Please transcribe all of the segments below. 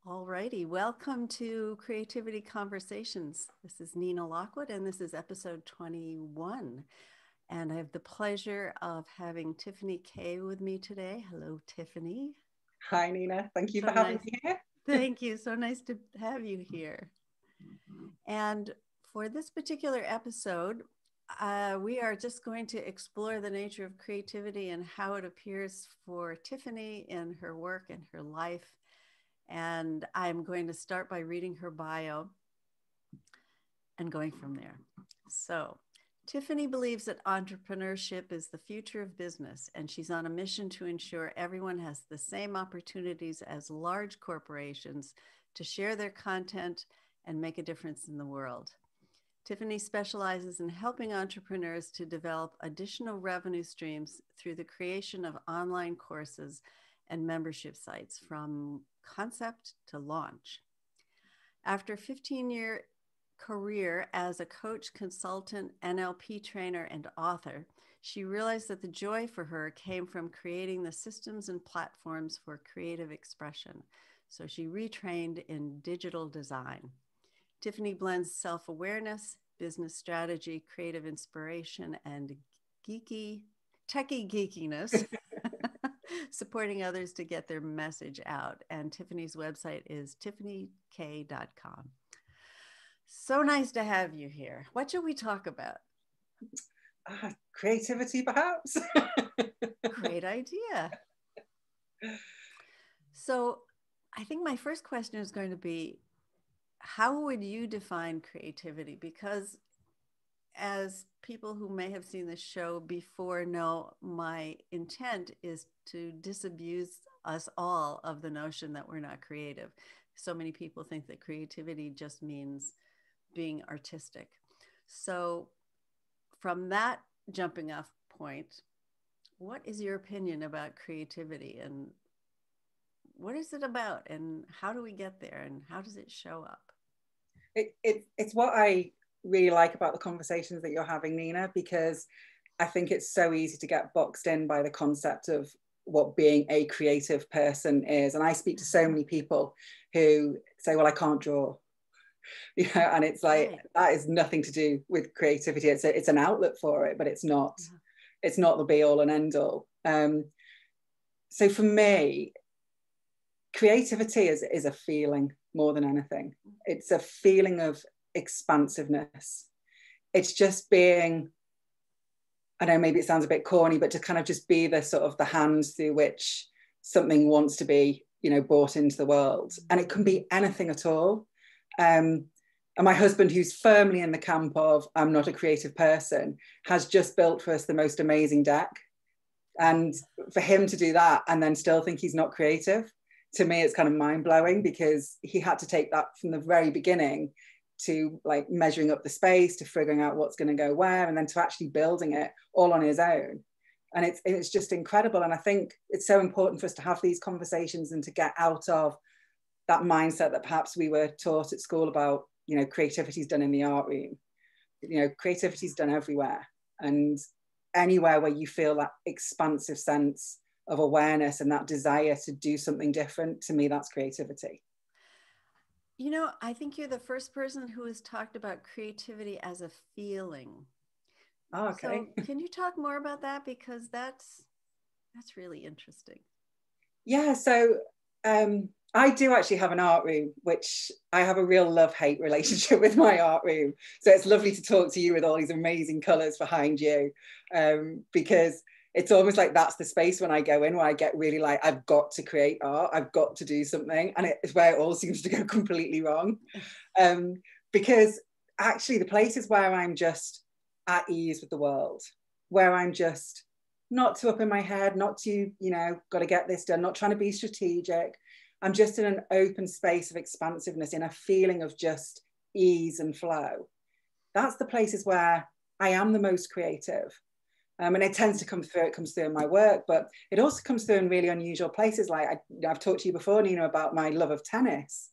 Alrighty, welcome to Creativity Conversations. This is Nina Lockwood, and this is episode 21. And I have the pleasure of having Tiffany Kay with me today. Hello, Tiffany. Hi, Nina. Thank you So for having nice. me here. Thank you. So nice to have you here. And for this particular episode, we are just going to explore the nature of creativity and how it appears for Tiffany in her work and her life. And I'm going to start by reading her bio and going from there. So, Tiffany believes that entrepreneurship is the future of business, and she's on a mission to ensure everyone has the same opportunities as large corporations to share their content and make a difference in the world. Tiffany specializes in helping entrepreneurs to develop additional revenue streams through the creation of online courses and membership sites from concept to launch. After a 15-year career as a coach, consultant, NLP trainer, and author, she realized that the joy for her came from creating the systems and platforms for creative expression. So she retrained in digital design. Tiffany blends self-awareness, business strategy, creative inspiration, and techie geekiness, supporting others to get their message out. And Tiffany's website is tiffanyk.com. So nice to have you here. What should we talk about? Creativity, perhaps? Great idea. So I think my first question is going to be, how would you define creativity? Because as people who may have seen this show before know, my intent is to disabuse us all of the notion that we're not creative. So many people think that creativity just means being artistic. So from that jumping off point, what is your opinion about creativity, and what is it about, and how do we get there, and how does it show up? It's what I really like about the conversations that you're having, Nina, because I think it's so easy to get boxed in by the concept of what being a creative person is. And I speak to so many people who say, well, I can't draw. And it's like, right, that is nothing to do with creativity. It's an outlet for it, but it's not the be all and end all. So for me, creativity is a feeling more than anything. It's a feeling of expansiveness. It's just being, I know maybe it sounds a bit corny, but to kind of just be the sort of the hands through which something wants to be, brought into the world. And it can be anything at all. And my husband, who's firmly in the camp of I'm not a creative person, has just built for us the most amazing deck. And for him to do that and then still think he's not creative, to me, it's kind of mind-blowing, because he had to take that from the very beginning to like measuring up the space, to figuring out what's going to go where, and then to actually building it all on his own. And it's just incredible. And I think it's so important for us to have these conversations and to get out of that mindset that perhaps we were taught at school about, creativity is done in the art room. Creativity is done everywhere. And anywhere where you feel that expansive sense of awareness and that desire to do something different, to me, that's creativity. I think you're the first person who has talked about creativity as a feeling. Oh, okay. So can you talk more about that? Because that's really interesting. Yeah, so I do actually have an art room, which I have a real love-hate relationship with my art room. So it's lovely to talk to you with all these amazing colours behind you, because it's almost like that's the space when I go in where I get really like, I've got to create art, I've got to do something. And it's where it all seems to go completely wrong. Because actually the places where I'm just at ease with the world, where I'm just not too up in my head, not too, got to get this done, not trying to be strategic. I'm just in an open space of expansiveness, in a feeling of just ease and flow. That's the places where I am the most creative. And it tends to come through, it comes through in my work, but it also comes through in really unusual places. Like I've talked to you before, Nina, about my love of tennis,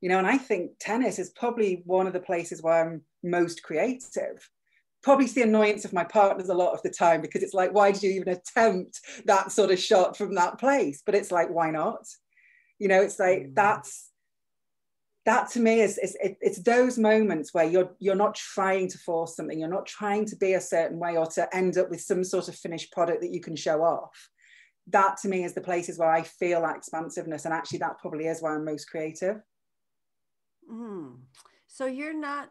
and I think tennis is probably one of the places where I'm most creative. Probably to the annoyance of my partners a lot of the time, because it's like, why did you even attempt that sort of shot from that place? But it's like, why not? It's like, that's that to me is it's those moments where you're not trying to force something, you're not trying to be a certain way or to end up with some sort of finished product that you can show off. That to me is the places where I feel that expansiveness, and actually that probably is where I'm most creative. So you're not,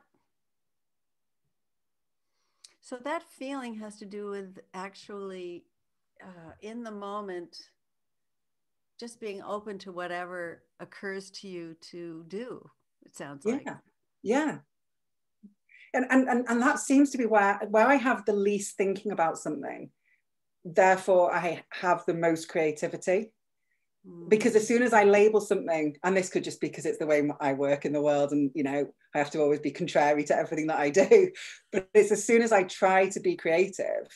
so that feeling has to do with actually in the moment, just being open to whatever occurs to you to do, it sounds like. Yeah. And that seems to be where I have the least thinking about something. Therefore, I have the most creativity. Because as soon as I label something, and this could just be because it's the way I work in the world, and you know, I have to always be contrary to everything that I do, but it's as soon as I try to be creative,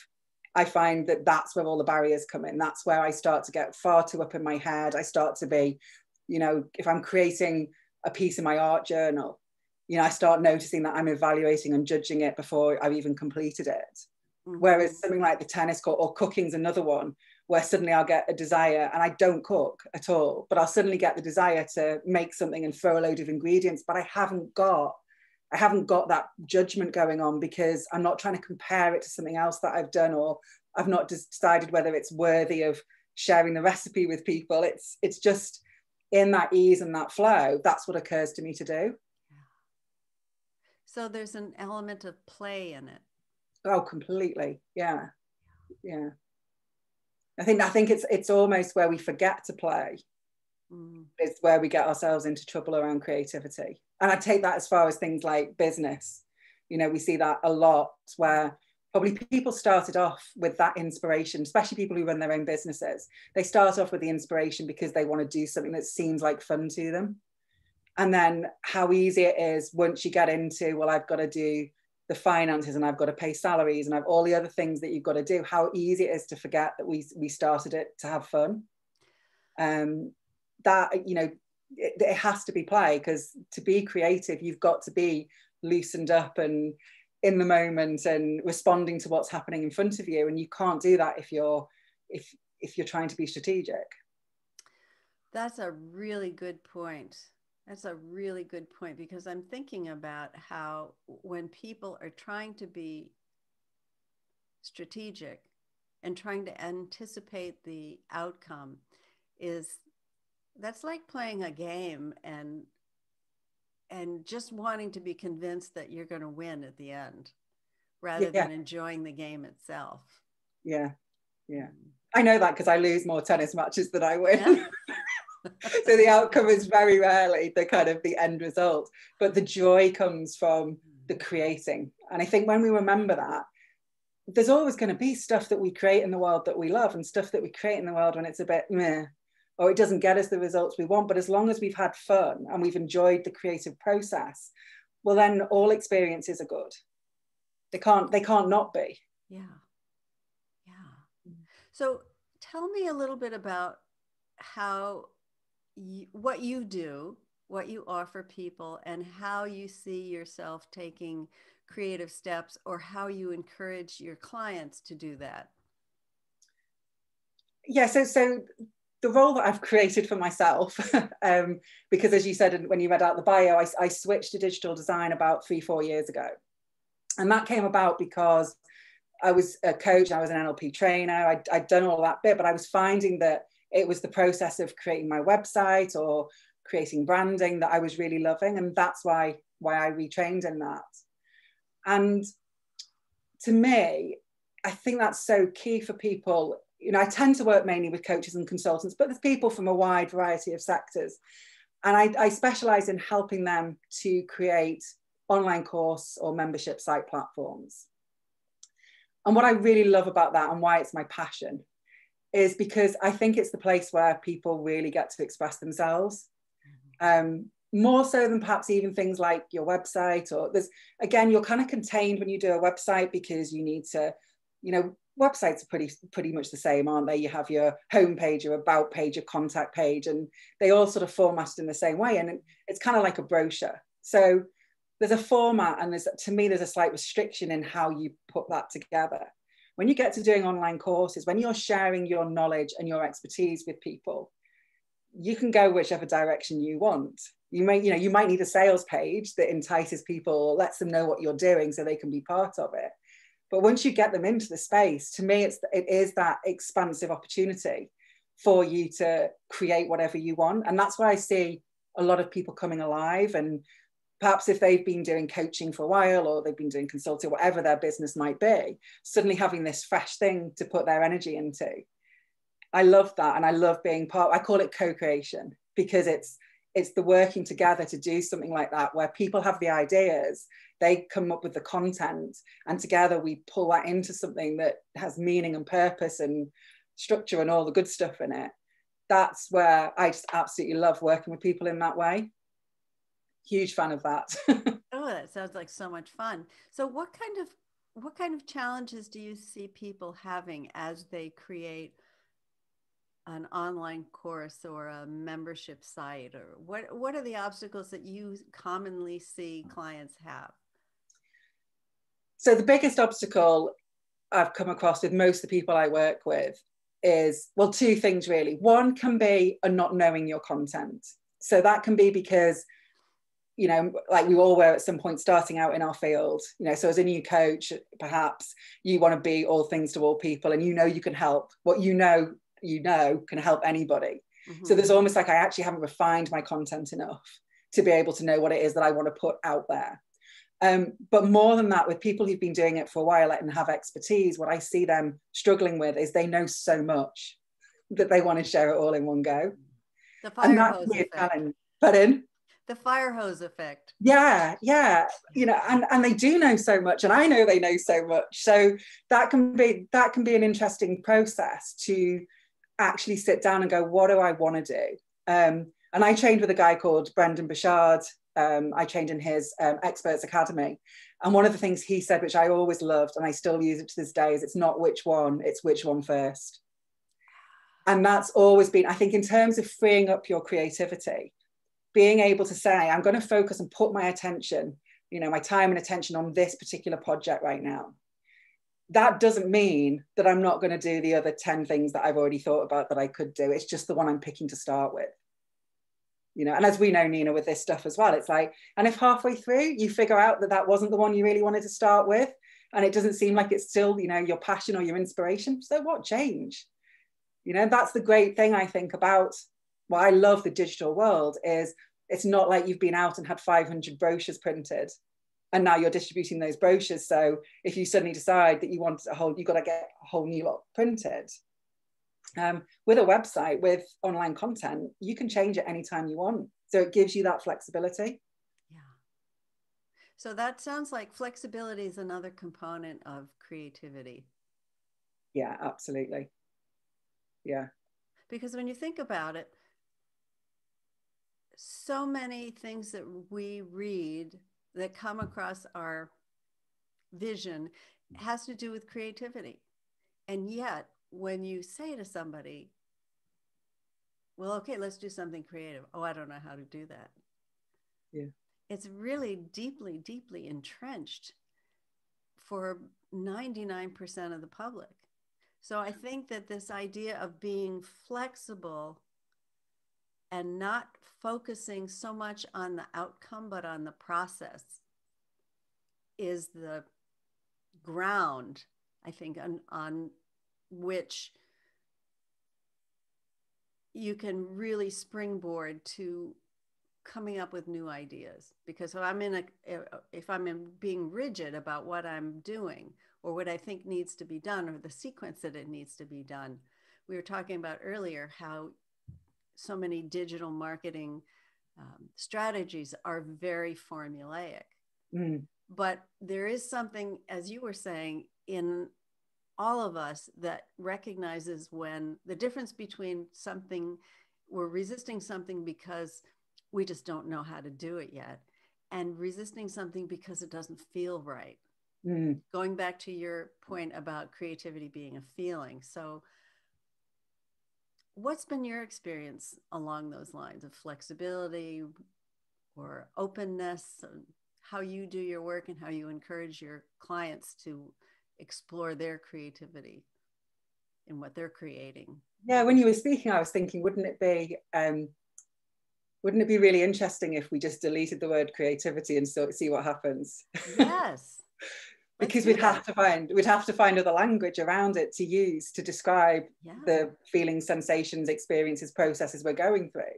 I find that that's where all the barriers come in. That's where I start to get far too up in my head. I start to be, you know, if I'm creating a piece in my art journal, you know, I start noticing that I'm evaluating and judging it before I've even completed it. Whereas something like the tennis court or cooking's another one, where suddenly I'll get a desire, and I don't cook at all, but I'll suddenly get the desire to make something and throw a load of ingredients, but I haven't got that judgment going on, because I'm not trying to compare it to something else that I've done, or I've not decided whether it's worthy of sharing the recipe with people. It's just in that ease and that flow. That's what occurs to me to do. So there's an element of play in it. Oh, completely. Yeah. I think it's almost where we forget to play. It's where we get ourselves into trouble around creativity. And I take that as far as things like business. You know, we see that a lot, where probably people started off with that inspiration, especially people who run their own businesses. They start off with the inspiration because they want to do something that seems like fun to them. And then how easy it is once you get into, well, I've got to do the finances, and I've got to pay salaries, and I've all the other things that you've got to do, how easy it is to forget that we started it to have fun. That, you know, it has to be play, because to be creative, you've got to be loosened up and in the moment and responding to what's happening in front of you. And you can't do that if you're trying to be strategic. That's a really good point. That's a really good point, because I'm thinking about how when people are trying to be strategic and trying to anticipate the outcome, that's like playing a game and just wanting to be convinced that you're going to win at the end, rather than enjoying the game itself. Yeah. I know that because I lose more tennis matches than I win. Yeah. So the outcome is very rarely the end result, but the joy comes from the creating. And I think when we remember that, there's always going to be stuff that we create in the world that we love, and stuff that we create in the world when it's a bit meh, or it doesn't get us the results we want. But as long as we've had fun and we've enjoyed the creative process, well, then all experiences are good. They can't not be. Yeah. So tell me a little bit about what you do, what you offer people, and how you see yourself taking creative steps, or how you encourage your clients to do that. Yeah, so the role that I've created for myself, because as you said when you read out the bio, I switched to digital design about 3-4 years ago. And that came about because I was a coach, I was an NLP trainer, I'd done all that bit, but I was finding that it was the process of creating my website or creating branding that I was really loving. And that's why I retrained in that. And to me, I think that's so key for people. You know, I tend to work mainly with coaches and consultants, but there's people from a wide variety of sectors. And I specialize in helping them to create online course or membership site platforms. And what I really love about that, and why it's my passion, is because I think it's the place where people really get to express themselves. More so than perhaps even things like your website, or again, you're kind of contained when you do a website, because you need to, you know, websites are pretty much the same, aren't they? You have your homepage, your about page, your contact page, and they all sort of formatted in the same way. And it's kind of like a brochure. So there's a format, and to me, there's a slight restriction in how you put that together. When you get to doing online courses, when you're sharing your knowledge and your expertise with people, you can go whichever direction you want. You might need a sales page that entices people or lets them know what you're doing so they can be part of it. But once you get them into the space, to me, it is that expansive opportunity for you to create whatever you want. And that's why I see a lot of people coming alive. And perhaps if they've been doing coaching for a while or they've been doing consulting, whatever their business might be, suddenly having this fresh thing to put their energy into. I love that. And I love being part, I call it co-creation, because it's the working together to do something like that, where people have the ideas, they come up with the content, and together we pull that into something that has meaning and purpose and structure and all the good stuff in it. That's where I just absolutely love working with people in that way. Huge fan of that. Oh, that sounds like so much fun. So what kind of challenges do you see people having as they create an online course or a membership site, or what are the obstacles that you commonly see clients have? So the biggest obstacle I've come across with most of the people I work with is, well, two things really. One can be a not knowing your content. So that can be because, like we all were at some point starting out in our field, so as a new coach, perhaps you want to be all things to all people, and you can help. What you know can help anybody. Mm-hmm. So there's almost like I actually haven't refined my content enough to be able to know what it is that I want to put out there. But more than that, with people who've been doing it for a while and have expertise, what I see them struggling with is they know so much that they want to share it all in one go. The fire hose effect. Pardon? The fire hose effect. Yeah. And they do know so much, and I know they know so much. So that can be an interesting process to actually sit down and go, what do I want to do? And I trained with a guy called Brendan Burchard. I trained in his Experts Academy. And one of the things he said, which I always loved, and I still use it to this day, is it's not which one, it's which one first. And that's always been, I think, in terms of freeing up your creativity, being able to say, I'm going to focus and put my attention, my time and attention on this particular project right now. That doesn't mean that I'm not going to do the other 10 things that I've already thought about that I could do. It's just the one I'm picking to start with. And as we know, Nina, with this stuff as well, it's like, and if halfway through you figure out that that wasn't the one you really wanted to start with, and it doesn't seem like it's still, your passion or your inspiration, so what? Change. That's the great thing I think about what I love the digital world is it's not like you've been out and had 500 brochures printed and now you're distributing those brochures. So if you suddenly decide that you've got to get a whole new lot printed. With a website, with online content, you can change it anytime you want. So it gives you that flexibility. Yeah. So that sounds like flexibility is another component of creativity. Yeah, absolutely. Yeah. Because when you think about it, so many things that we read that come across our vision has to do with creativity. And yet, when you say to somebody, well, okay, let's do something creative. Oh, I don't know how to do that. Yeah. It's really deeply, deeply entrenched for 99% of the public. So I think that this idea of being flexible and not focusing so much on the outcome, but on the process is the ground, I think, on which you can really springboard to coming up with new ideas. Because if I'm being rigid about what I'm doing or what I think needs to be done or the sequence that it needs to be done, we were talking about earlier how so many digital marketing strategies are very formulaic. Mm. But there is something, as you were saying, in all of us that recognizes when the difference between something, we're resisting something because we just don't know how to do it yet, and resisting something because it doesn't feel right. Mm. Going back to your point about creativity being a feeling. So what's been your experience along those lines of flexibility or openness, how you do your work and how you encourage your clients to explore their creativity in what they're creating? Yeah, when you were speaking, I was thinking, wouldn't it be Wouldn't it be really interesting if we just deleted the word creativity and see what happens? Yes. Because we'd have to find other language around it to use to describe the feelings, sensations, experiences, processes we're going through.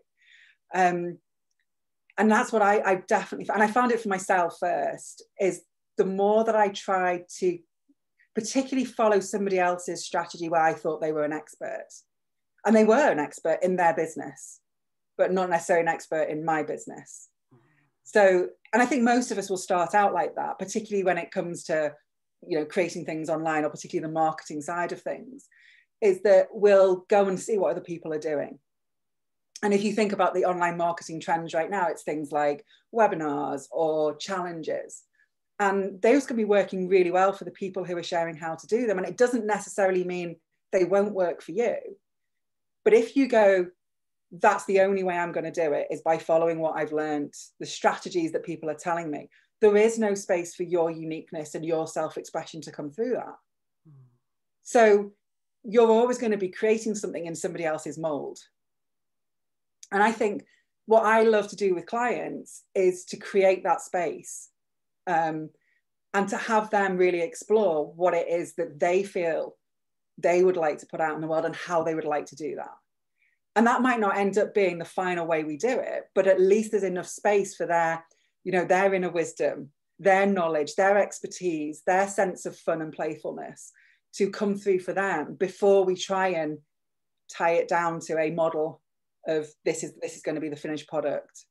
And that's what I definitely, and I found it for myself first, is the more that I tried to particularly follow somebody else's strategy where I thought they were an expert, and they were an expert in their business, but not necessarily an expert in my business. So, and I think most of us will start out like that, particularly when it comes to, you know, creating things online, or particularly the marketing side of things, is that we'll go and see what other people are doing. And if you think about the online marketing trends right now, it's things like webinars or challenges. And those can be working really well for the people who are sharing how to do them. And it doesn't necessarily mean they won't work for you. But if you go, that's the only way I'm going to do it, is by following what I've learned, the strategies that people are telling me, there is no space for your uniqueness and your self-expression to come through that. So you're always going to be creating something in somebody else's mold. And I think what I love to do with clients is to create that space, and to have them really explore what it is that they feel they would like to put out in the world and how they would like to do that. And that might not end up being the final way we do it, but at least there's enough space for their, you know, their inner wisdom, their knowledge, their expertise, their sense of fun and playfulness to come through for them before we try and tie it down to a model of this is going to be the finished product.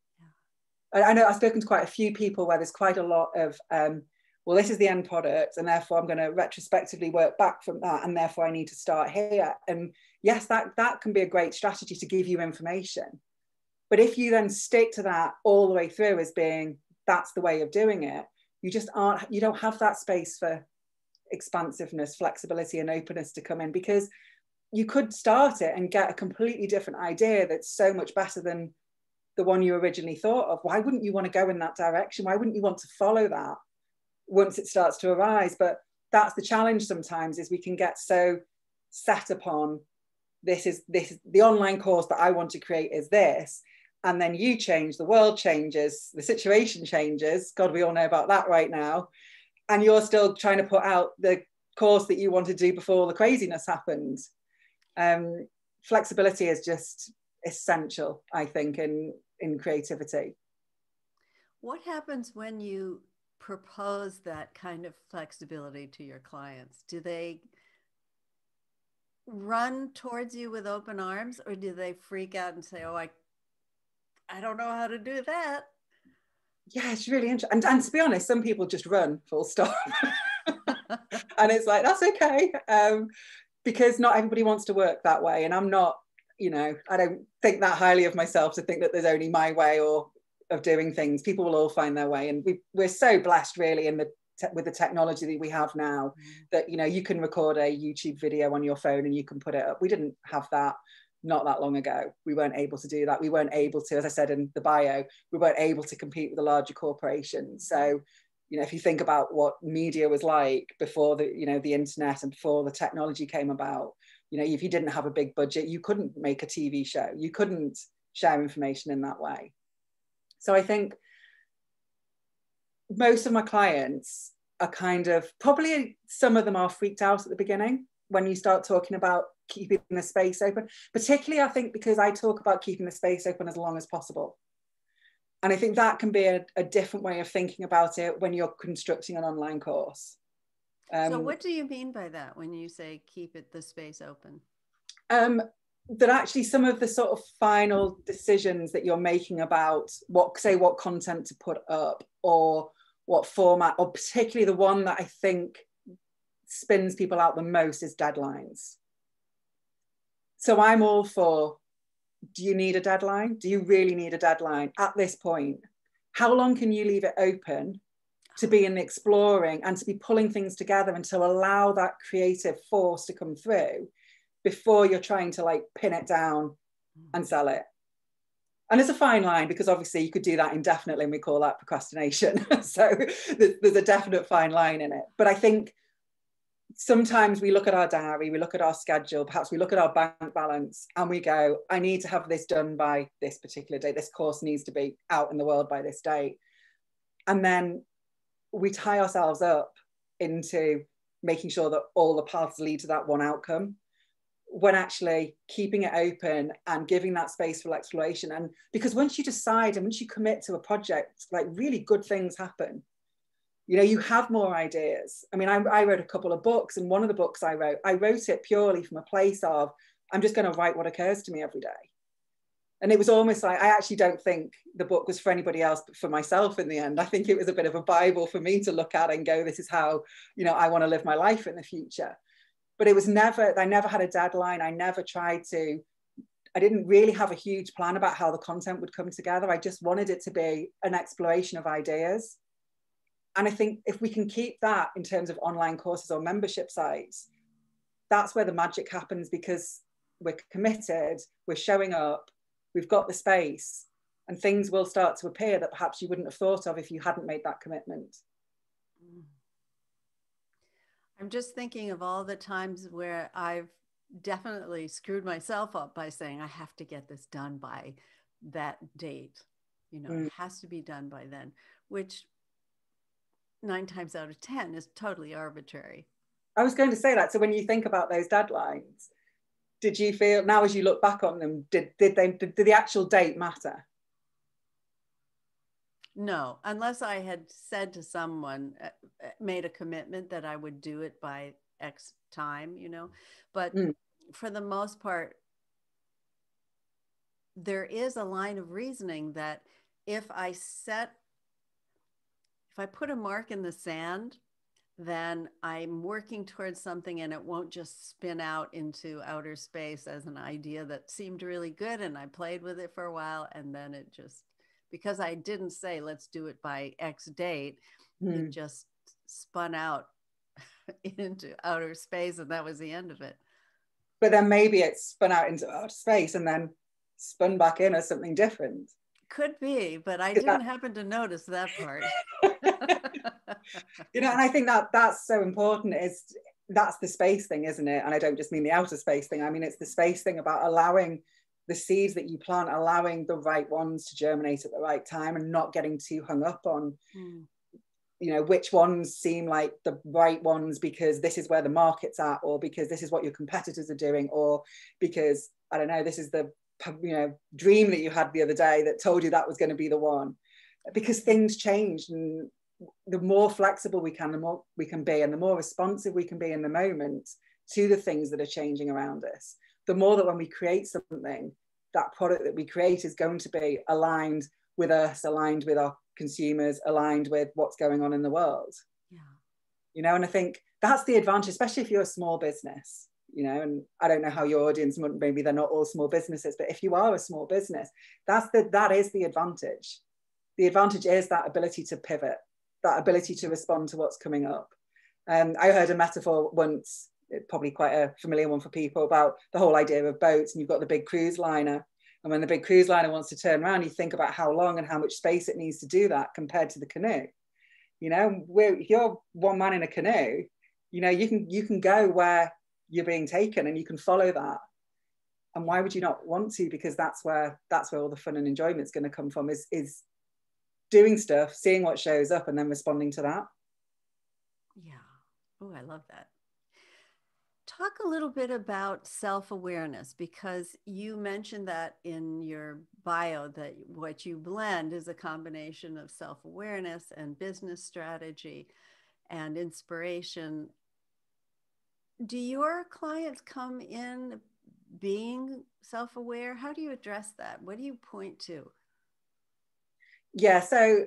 Yeah. I know I've spoken to quite a few people where there's quite a lot of, well, this is the end product, and therefore I'm going to retrospectively work back from that, and therefore I need to start here. And yes, that can be a great strategy to give you information. But if you then stick to that all the way through as being, that's the way of doing it, you don't have that space for expansiveness, flexibility, and openness to come in, because you could start it and get a completely different idea that's so much better than the one you originally thought of. Why wouldn't you want to go in that direction? Why wouldn't you want to follow that once it starts to arise? But that's the challenge sometimes, is we can get so set upon this is the online course that I want to create is this, and then you change, the world changes, the situation changes, God, we all know about that right now, and you're still trying to put out the course that you want to do before the craziness happened. Flexibility is just essential, I think, in creativity. What happens when you propose that kind of flexibility to your clients? Do they run towards you with open arms, or do they freak out and say, oh, I don't know how to do that? Yeah, it's really interesting. And to be honest, some people just run, full stop. And it's like, that's okay. Because not everybody wants to work that way. And I'm not, you know, I don't think that highly of myself to think that there's only my way or of doing things. People will all find their way. And we're so blessed really with the technology that we have now, that, you know, you can record a YouTube video on your phone and you can put it up. We didn't have that not that long ago. We weren't able to do that. We weren't able to, as I said in the bio, we weren't able to compete with the larger corporations. So, you know, if you think about what media was like before the, you know, the internet and before the technology came about, you know, if you didn't have a big budget, you couldn't make a TV show. You couldn't share information in that way. So I think most of my clients are kind of, probably some of them are freaked out at the beginning when you start talking about keeping the space open, particularly I think because I talk about keeping the space open as long as possible. And I think that can be a different way of thinking about it when you're constructing an online course. So what do you mean by that when you say keep the space open? That actually some of the sort of final decisions that you're making about what content to put up or what format, or particularly the one that I think spins people out the most is deadlines. So I'm all for, do you need a deadline? Do you really need a deadline at this point? How long can you leave it open to be in exploring and to be pulling things together and to allow that creative force to come through before you're trying to like pin it down and sell it? And it's a fine line, because obviously you could do that indefinitely and we call that procrastination. So there's a definite fine line in it. But I think sometimes we look at our diary, we look at our schedule, perhaps we look at our bank balance, and we go, I need to have this done by this particular date. This course needs to be out in the world by this date. And then we tie ourselves up into making sure that all the paths lead to that one outcome, when actually keeping it open and giving that space for exploration. And because once you decide and once you commit to a project, like, really good things happen. You know, you have more ideas. I mean, I wrote a couple of books, and one of the books I wrote it purely from a place of, I'm just going to write what occurs to me every day. And it was almost like, I actually don't think the book was for anybody else, but for myself in the end. I think it was a bit of a Bible for me to look at and go, this is how, you know, I want to live my life in the future. But it was never, I never had a deadline. I didn't really have a huge plan about how the content would come together. I just wanted it to be an exploration of ideas. And I think if we can keep that in terms of online courses or membership sites, that's where the magic happens, because we're committed, we're showing up, we've got the space, and things will start to appear that perhaps you wouldn't have thought of if you hadn't made that commitment. I'm just thinking of all the times where I've definitely screwed myself up by saying, I have to get this done by that date. You know, it has to be done by then, which 9 times out of 10 is totally arbitrary. I was going to say that. So when you think about those deadlines, did you feel, now as you look back on them, did the actual date matter? No, unless I had said to someone, made a commitment that I would do it by X time, you know. But for the most part, there is a line of reasoning that if I put a mark in the sand, then I'm working towards something, and it won't just spin out into outer space as an idea that seemed really good, and I played with it for a while, and then it just, because I didn't say let's do it by X date, it just spun out into outer space, and that was the end of it. But then maybe it spun out into outer space and then spun back in as something different. Could be, but I didn't happen to notice that part. You know, and I think that that's so important, is that's the space thing, isn't it? And I don't just mean the outer space thing. I mean, it's the space thing about allowing the seeds that you plant, allowing the right ones to germinate at the right time, and not getting too hung up on, you know, which ones seem like the right ones because this is where the market's at, or because this is what your competitors are doing, or because, I don't know, this is the, you know, dream that you had the other day that told you that was going to be the one. Because things change, and the more flexible we can, the more we can be, and the more responsive we can be in the moment to the things that are changing around us, the more that when we create something, that product that we create is going to be aligned with us, aligned with our consumers, aligned with what's going on in the world. Yeah. You know, and I think that's the advantage, especially if you're a small business, you know, and I don't know how your audience, maybe they're not all small businesses, but if you are a small business, that is the advantage. The advantage is that ability to pivot, that ability to respond to what's coming up. I heard a metaphor once, probably quite a familiar one for people, about the whole idea of boats, and you've got the big cruise liner. And when the big cruise liner wants to turn around, you think about how long and how much space it needs to do that compared to the canoe. You know, if you're one man in a canoe, you know, you can go where you're being taken, and you can follow that. And why would you not want to? Because that's where all the fun and enjoyment is going to come from, is doing stuff, seeing what shows up, and then responding to that. Yeah. Oh, I love that. Talk a little bit about self-awareness, because you mentioned that in your bio, that what you blend is a combination of self-awareness and business strategy and inspiration. Do your clients come in being self-aware? How do you address that? What do you point to? Yeah, so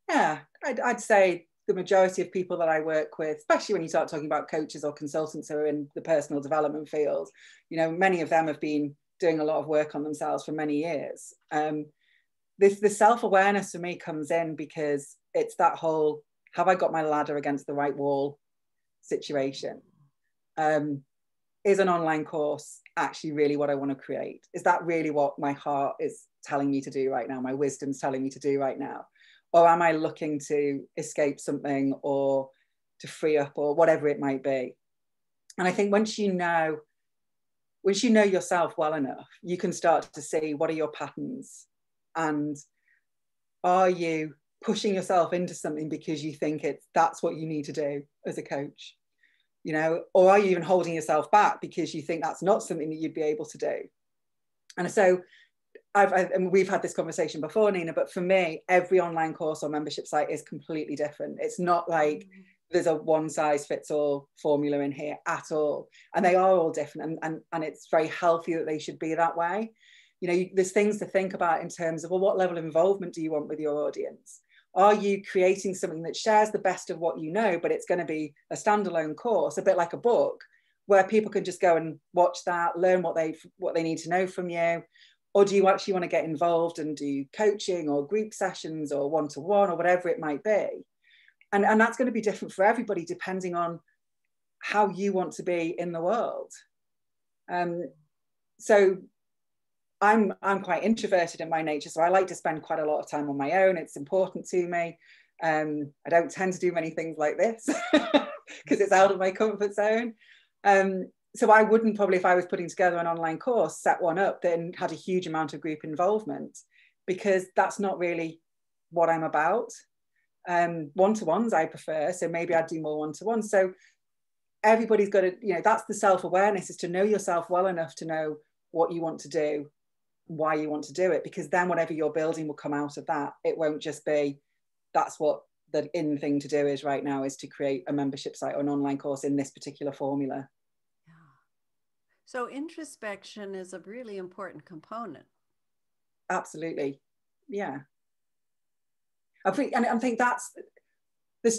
yeah, I'd say the majority of people that I work with, especially when you start talking about coaches or consultants who are in the personal development field, you know, many of them have been doing a lot of work on themselves for many years. The self-awareness for me comes in because it's that whole, have I got my ladder against the right wall situation? Is an online course actually really what I want to create? Is that really what my heart is telling me to do right now? My wisdom's telling me to do right now? Or am I looking to escape something, or to free up, or whatever it might be? And I think once you know yourself well enough, you can start to see what are your patterns, and are you pushing yourself into something because you think that's what you need to do as a coach, you know, or are you even holding yourself back because you think that's not something that you'd be able to do? And so and we've had this conversation before, Nina, but for me, every online course or membership site is completely different. It's not like there's a one size fits all formula in here at all. And they are all different. And it's very healthy that they should be that way. You know, there's things to think about in terms of, well, what level of involvement do you want with your audience? Are you creating something that shares the best of what you know, but it's going to be a standalone course, a bit like a book, where people can just go and watch that, learn what they need to know from you? Or do you actually want to get involved and do coaching or group sessions or one-to-one or whatever it might be? And that's going to be different for everybody depending on how you want to be in the world. So I'm quite introverted in my nature, so I like to spend quite a lot of time on my own. It's important to me. I don't tend to do many things like this because it's out of my comfort zone. So I wouldn't probably, if I was putting together an online course, set one up that had a huge amount of group involvement, because that's not really what I'm about. One-to-ones I prefer, so maybe I'd do more one-to-ones. So everybody's got to, you know, that's the self-awareness, is to know yourself well enough to know what you want to do, why you want to do it, because then whatever you're building will come out of that. It won't just be, that's what the in thing to do is right now, is to create a membership site or an online course in this particular formula. So introspection is a really important component. Absolutely. Yeah. I think there's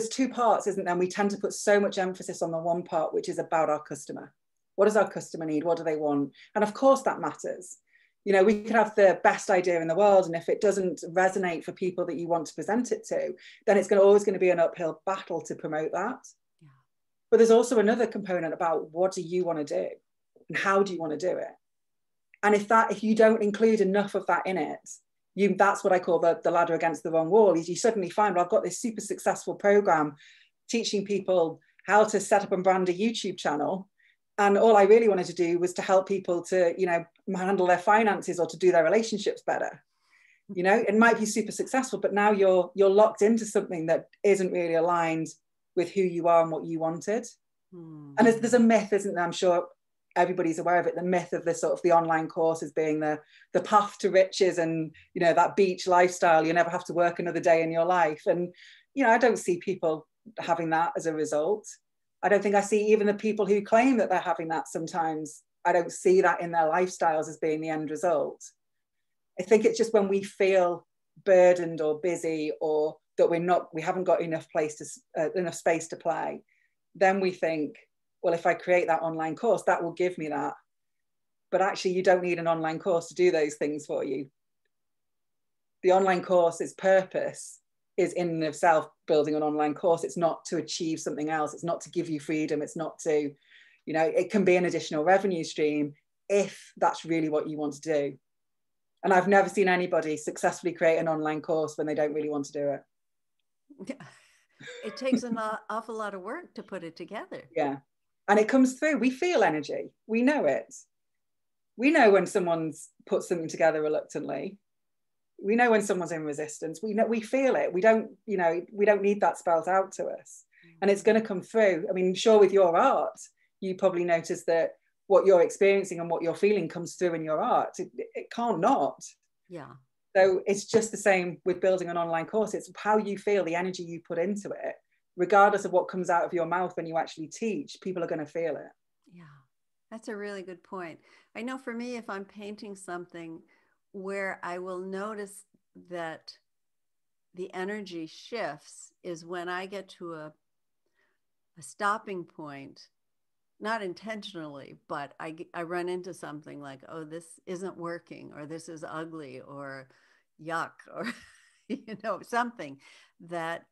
two parts, isn't there? And we tend to put so much emphasis on the one part, which is about our customer. What does our customer need? What do they want? And of course that matters. You know, we could have the best idea in the world, and if it doesn't resonate for people that you want to present it to, then it's always going to be an uphill battle to promote that. Yeah. But there's also another component about, what do you want to do? And how do you want to do it? And if you don't include enough of that in it, that's what I call the ladder against the wrong wall. Is you suddenly find, well, I've got this super successful program teaching people how to set up and brand a YouTube channel, and all I really wanted to do was to help people to, you know, handle their finances or to do their relationships better. You know, it might be super successful, but now you're locked into something that isn't really aligned with who you are and what you wanted. And there's a myth, isn't there? I'm sure everybody's aware of it, the myth of this sort of the online course as being the path to riches, and, you know, that beach lifestyle, you never have to work another day in your life. And, you know, I don't see people having that as a result. I don't think I see even the people who claim that they're having that sometimes. I don't see that in their lifestyles as being the end result. I think it's just when we feel burdened or busy, or that we haven't got enough space to play, then we think, well, if I create that online course, that will give me that. But actually, you don't need an online course to do those things for you. The online course's purpose is in and of itself building an online course. It's not to achieve something else. It's not to give you freedom. It's not to, you know, it can be an additional revenue stream if that's really what you want to do. And I've never seen anybody successfully create an online course when they don't really want to do it. Yeah. It takes an awful lot of work to put it together. Yeah. And it comes through. We feel energy. We know it. We know when someone's put something together reluctantly. We know when someone's in resistance. We feel it. We don't need that spelled out to us. And it's going to come through. I mean, sure, with your art, you probably notice that what you're experiencing and what you're feeling comes through in your art. It can't not. Yeah. So it's just the same with building an online course. It's how you feel, the energy you put into it, regardless of what comes out of your mouth when you actually teach, people are going to feel it. Yeah, that's a really good point. I know for me, if I'm painting something, where I will notice that the energy shifts is when I get to a stopping point, not intentionally, but I run into something like, oh, this isn't working, or this is ugly, or yuck, or, you know, something, that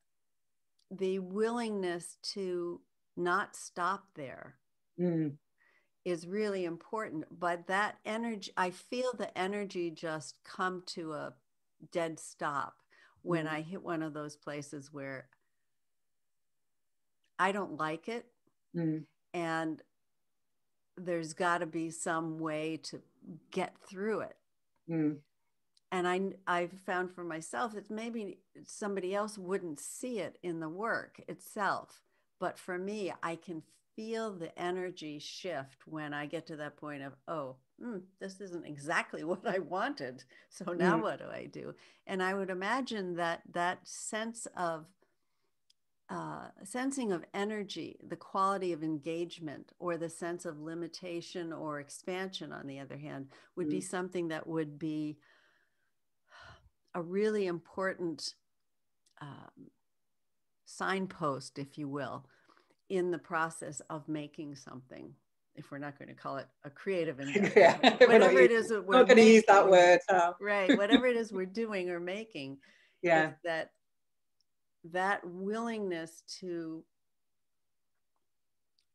the willingness to not stop there is really important. But that energy, I feel the energy just come to a dead stop when I hit one of those places where I don't like it. and there's got to be some way to get through it. Mm. And I've found for myself that maybe somebody else wouldn't see it in the work itself. But for me, I can feel the energy shift when I get to that point of, oh, this isn't exactly what I wanted. So now what do I do? And I would imagine that that sense of sensing of energy, the quality of engagement, or the sense of limitation or expansion, on the other hand, would be something that would be a really important signpost, if you will, in the process of making something. If we're not going to call it a creative endeavor, yeah. Whatever it is that we're not going to use that word. Right, whatever it is we're doing or making, yeah, it's that willingness to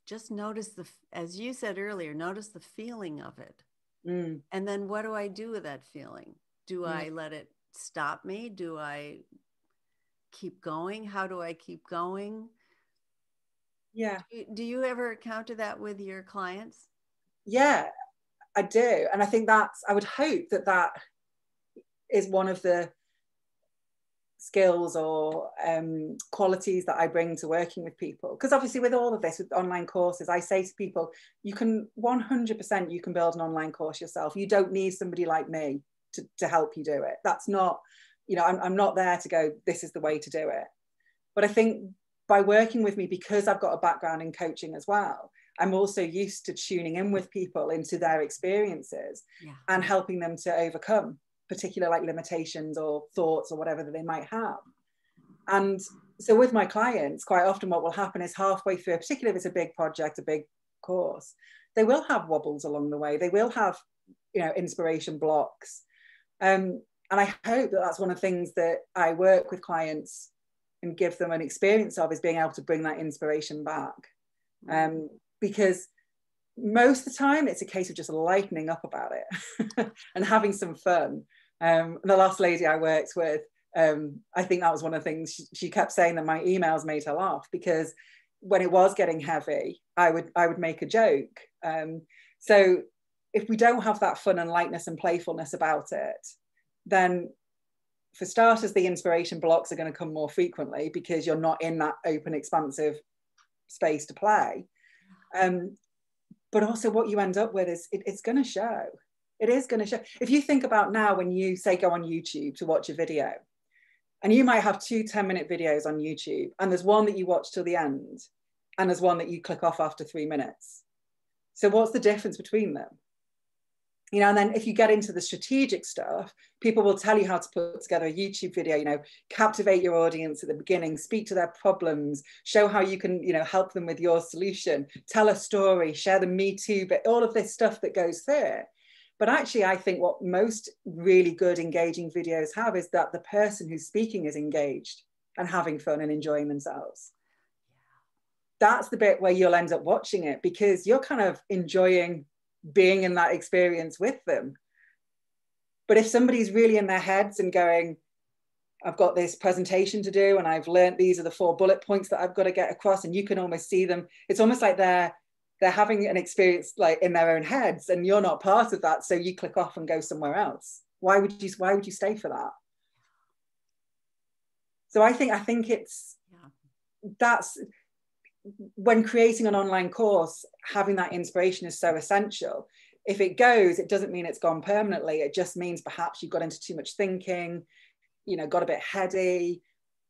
just notice as you said earlier, notice the feeling of it. And then what do I do with that feeling? Do I let it stop me? Do I keep going? How do I keep going? Yeah. Do you ever encounter that with your clients? Yeah, I do. And I think I would hope that is one of the skills or qualities that I bring to working with people. Because obviously with all of this, with online courses, I say to people, you can 100%, you can build an online course yourself. You don't need somebody like me to help you do it. That's not, I'm not there to go, this is the way to do it. But I think by working with me, because I've got a background in coaching as well, I'm also used to tuning in with people into their experiences and helping them to overcome particular like limitations or thoughts or whatever that they might have. And so with my clients, quite often what will happen is halfway through, particularly if it's a big project, a big course, they will have wobbles along the way. They will have, inspiration blocks. And I hope that that's one of the things that I work with clients and give them an experience of, is being able to bring that inspiration back. Because most of the time it's a case of just lightening up about it and having some fun. The last lady I worked with, I think that was one of the things she kept saying, that my emails made her laugh, because when it was getting heavy, I would make a joke. So if we don't have that fun and lightness and playfulness about it, then for starters, the inspiration blocks are going to come more frequently because you're not in that open, expansive space to play. But also what you end up with is it's going to show. It is going to show. If you think about now, when you say go on YouTube to watch a video, and you might have 2 10-minute videos on YouTube, and there's one that you watch till the end, and there's one that you click off after 3 minutes. So what's the difference between them? And then if you get into the strategic stuff, people will tell you how to put together a YouTube video, captivate your audience at the beginning, speak to their problems, show how you can, help them with your solution, tell a story, share the Me Too, but all of this stuff that goes there. But actually, I think what most really good engaging videos have is that the person who's speaking is engaged and having fun and enjoying themselves. That's the bit where you'll end up watching it, because you're kind of enjoying being in that experience with them. But if somebody's really in their heads and going, I've got this presentation to do and I've learned these are the 4 bullet points that I've got to get across, and you can almost see them, it's almost like they're having an experience like in their own heads, and you're not part of that, so you click off and go somewhere else. Why would you stay for that? So I think it's that's when creating an online course, having that inspiration is so essential. If it goes, it doesn't mean it's gone permanently. It just means perhaps you got into too much thinking, got a bit heady,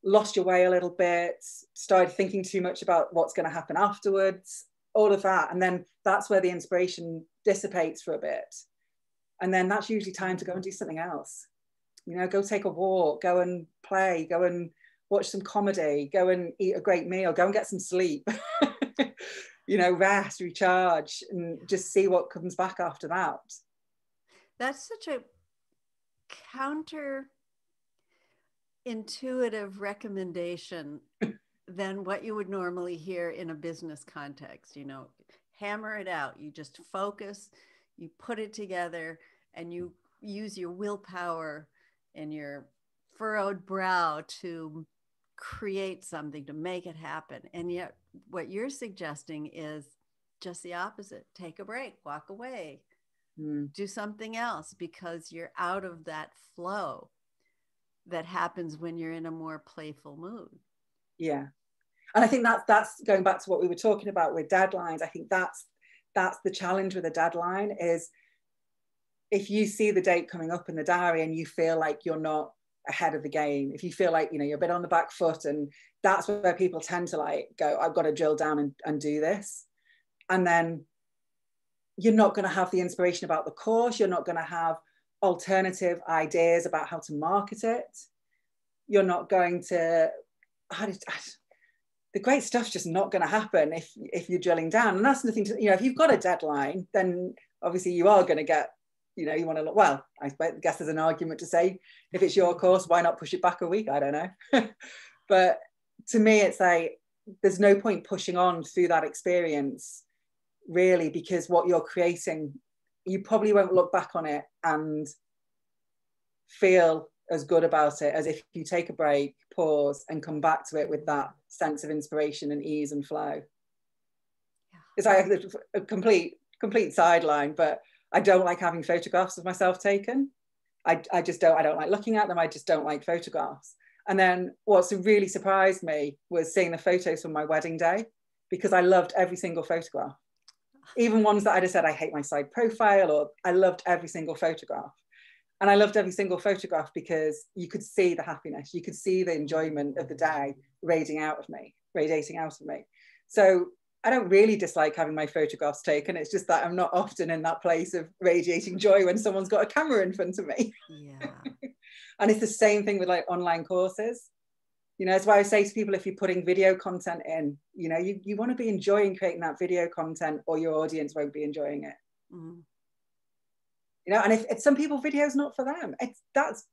lost your way a little bit, started thinking too much about what's going to happen afterwards, all of that. And then that's where the inspiration dissipates for a bit. And then that's usually time to go and do something else. Go take a walk, go and play, go and watch some comedy, go and eat a great meal, go and get some sleep, rest, recharge, and just see what comes back after that. That's such a counter-intuitive recommendation than what you would normally hear in a business context. Hammer it out. You just focus, you put it together, and you use your willpower and your furrowed brow to create something, to make it happen. And yet what you're suggesting is just the opposite. Take a break, walk away, Mm. do something else, because you're out of that flow that happens when you're in a more playful mood. Yeah. And I think that's going back to what we were talking about with deadlines. I think that's the challenge with a deadline, is if you see the date coming up in the diary and you feel like you're not ahead of the game, if you feel like, you know, you're a bit on the back foot, and that's where people tend to like go, I've got to drill down and do this. And then you're not going to have the inspiration about the course. You're not going to have alternative ideas about how to market it. You're not going to, the great stuff's just not going to happen if you're drilling down. And that's the thing to, you know, if you've got a deadline, then obviously you are going to get, you know, you want to look, well, I guess there's an argument to say, if it's your course, why not push it back a week? I don't know. But to me, it's like, there's no point pushing on through that experience, really, because what you're creating, you probably won't look back on it and feel as good about it as if you take a break, pause, and come back to it with that sense of inspiration and ease and flow. Yeah. It's like a complete sideline, but I don't like having photographs of myself taken. I don't like looking at them. I just don't like photographs. And then what's really surprised me was seeing the photos from my wedding day, because I loved every single photograph. Even ones that I just said, I hate my side profile, or I loved every single photograph. And I loved every single photograph because you could see the happiness, you could see the enjoyment of the day radiating out of me. So I don't really dislike having my photographs taken. It's just that I'm not often in that place of radiating joy when someone's got a camera in front of me. Yeah. And it's the same thing with like online courses. You know, that's why I say to people, if you're putting video content in, you know, you want to be enjoying creating that video content, or your audience won't be enjoying it. Mm. You know, and if some people video's not for them, that's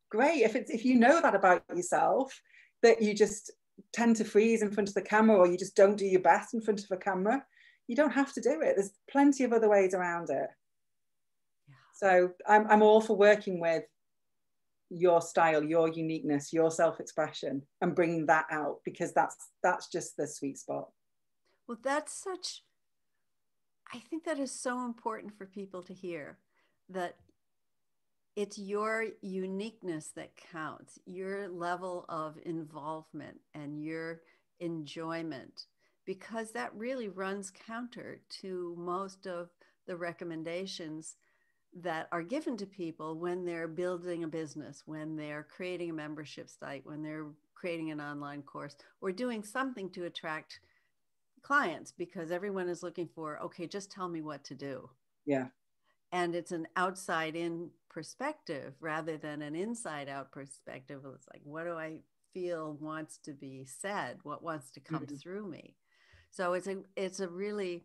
great. If you know that about yourself, that you just tend to freeze in front of the camera, or you just don't do your best in front of a camera, you don't have to do it. There's plenty of other ways around it. Yeah. So I'm all for working with your style, your uniqueness, your self-expression, and bringing that out, because that's just the sweet spot. Well, I think that is so important for people to hear, that it's your uniqueness that counts, your level of involvement and your enjoyment, because that really runs counter to most of the recommendations that are given to people when they're building a business, when they're creating a membership site, when they're creating an online course, or doing something to attract clients, because everyone is looking for, okay, just tell me what to do. Yeah. And it's an outside in perspective rather than an inside out perspective. It's like, what do I feel wants to be said? What wants to come through me? So it's a really,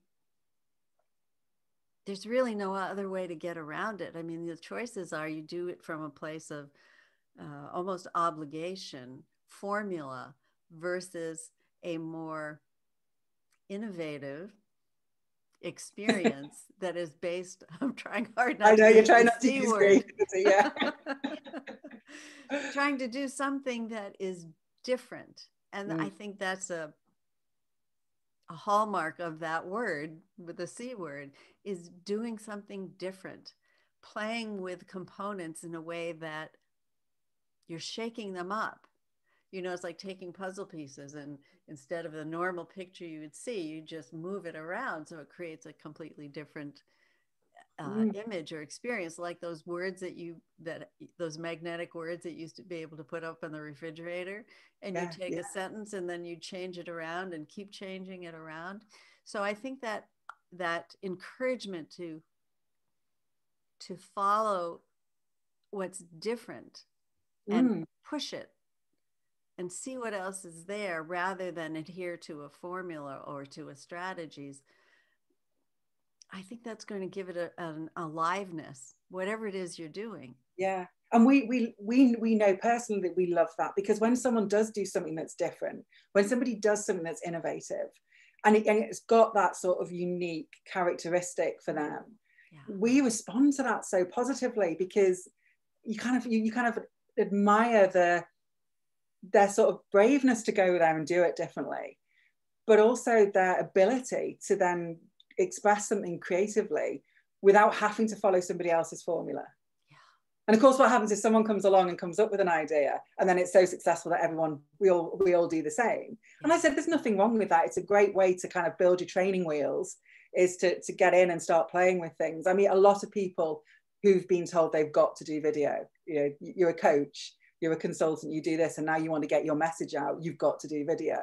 there's really no other way to get around it. I mean, the choices are, you do it from a place of almost obligation, formula, versus a more innovative experience that is based, I'm trying hard not to you're trying not to use creativity, yeah. Trying to do something that is different. And I think that's a hallmark of that word, with the C word, is doing something different, playing with components in a way that you're shaking them up. You know, it's like taking puzzle pieces, and instead of the normal picture you would see, you just move it around, so it creates a completely different image or experience. Like those words those magnetic words that used to be able to put up in the refrigerator, and you take a sentence and then you change it around and keep changing it around. So I think that encouragement to follow what's different and push it and see what else is there, rather than adhere to a formula or to a strategies, I think that's going to give it an aliveness, whatever it is you're doing. Yeah. And we know personally that we love that, because when someone does do something that's different, when somebody does something that's innovative, and it's got that sort of unique characteristic for them, we respond to that so positively, because you kind of admire their sort of braveness to go there and do it differently, but also their ability to then express something creatively without having to follow somebody else's formula. Yeah. And of course, what happens is someone comes along and comes up with an idea, and then it's so successful that we all do the same. Yeah. And I said, there's nothing wrong with that. It's a great way to kind of build your training wheels, is to get in and start playing with things. I mean, a lot of people who've been told they've got to do video. You know, you're a coach, you're a consultant, you do this, and now you want to get your message out, you've got to do video.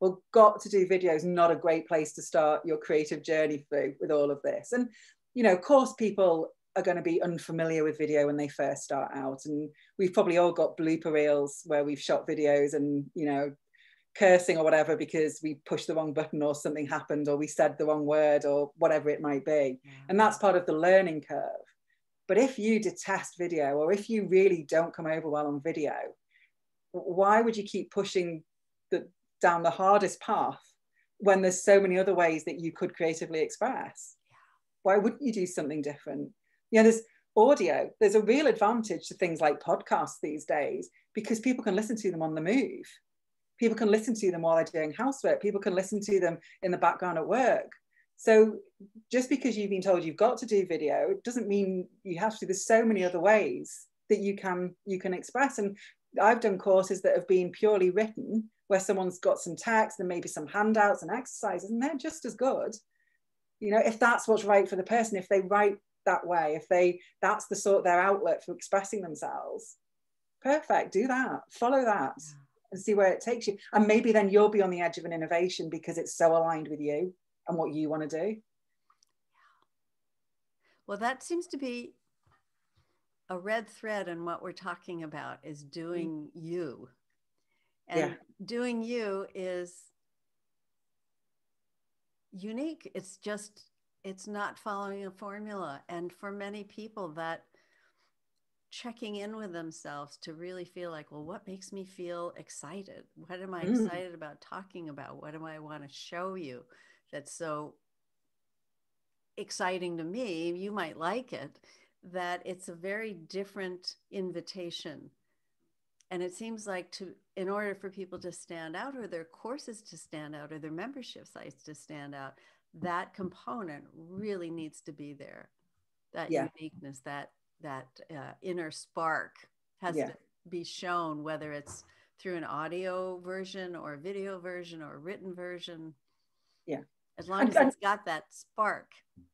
Well, got to do video is not a great place to start your creative journey through with all of this. And, you know, of course, people are going to be unfamiliar with video when they first start out. And we've probably all got blooper reels where we've shot videos and, you know, cursing or whatever because we pushed the wrong button or something happened or we said the wrong word or whatever it might be. Yeah. And that's part of the learning curve. But if you detest video, or if you really don't come over well on video, why would you keep pushing down the hardest path when there's so many other ways that you could creatively express? Yeah. Why wouldn't you do something different? You know, there's audio. There's a real advantage to things like podcasts these days because people can listen to them on the move. People can listen to them while they're doing housework. People can listen to them in the background at work. So just because you've been told you've got to do video, it doesn't mean you have to. There's so many other ways that you can express. And I've done courses that have been purely written, where someone's got some text and maybe some handouts and exercises, and they're just as good. You know, if that's what's right for the person, if they write that way, that's the sort of their outlet for expressing themselves, perfect, do that, follow that. And see where it takes you. And maybe then you'll be on the edge of an innovation because it's so aligned with you and what you want to do. Well, that seems to be a red thread in what we're talking about, is doing you. And doing you is unique. It's not following a formula. And for many people, that checking in with themselves to really feel like, well, what makes me feel excited? What am I excited about talking about? What do I want to show you that's so exciting to me? You might like it, that it's a very different invitation. And it seems like in order for people to stand out, or their courses to stand out, or their membership sites to stand out, that component really needs to be there. That uniqueness, that inner spark has to be shown, whether it's through an audio version or a video version or a written version. Yeah. As long as it's got that spark.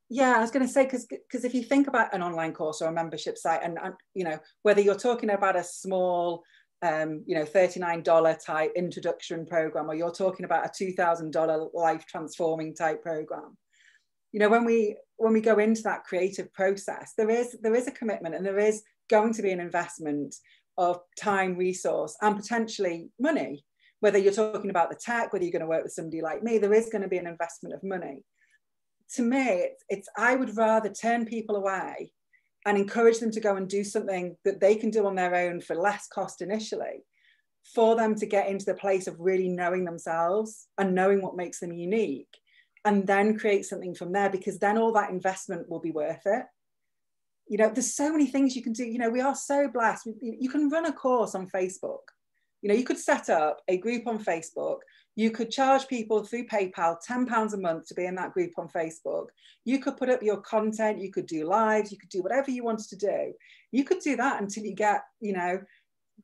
Yeah, I was going to say, because if you think about an online course or a membership site, and you know, whether you're talking about a small, you know, $39 type introduction program, or you're talking about a $2,000 life transforming type program, you know, when we go into that creative process, there is a commitment, and there is going to be an investment of time, resource, and potentially money. Whether you're talking about the tech, whether you're going to work with somebody like me, there is going to be an investment of money. To me, I would rather turn people away and encourage them to go and do something that they can do on their own for less cost initially, for them to get into the place of really knowing themselves and knowing what makes them unique, and then create something from there, because then all that investment will be worth it. You know, there's so many things you can do. You know, we are so blessed. You can run a course on Facebook. You know, you could set up a group on Facebook. You could charge people through PayPal £10 a month to be in that group on Facebook. You could put up your content. You could do lives. You could do whatever you wanted to do. You could do that until you get, you know,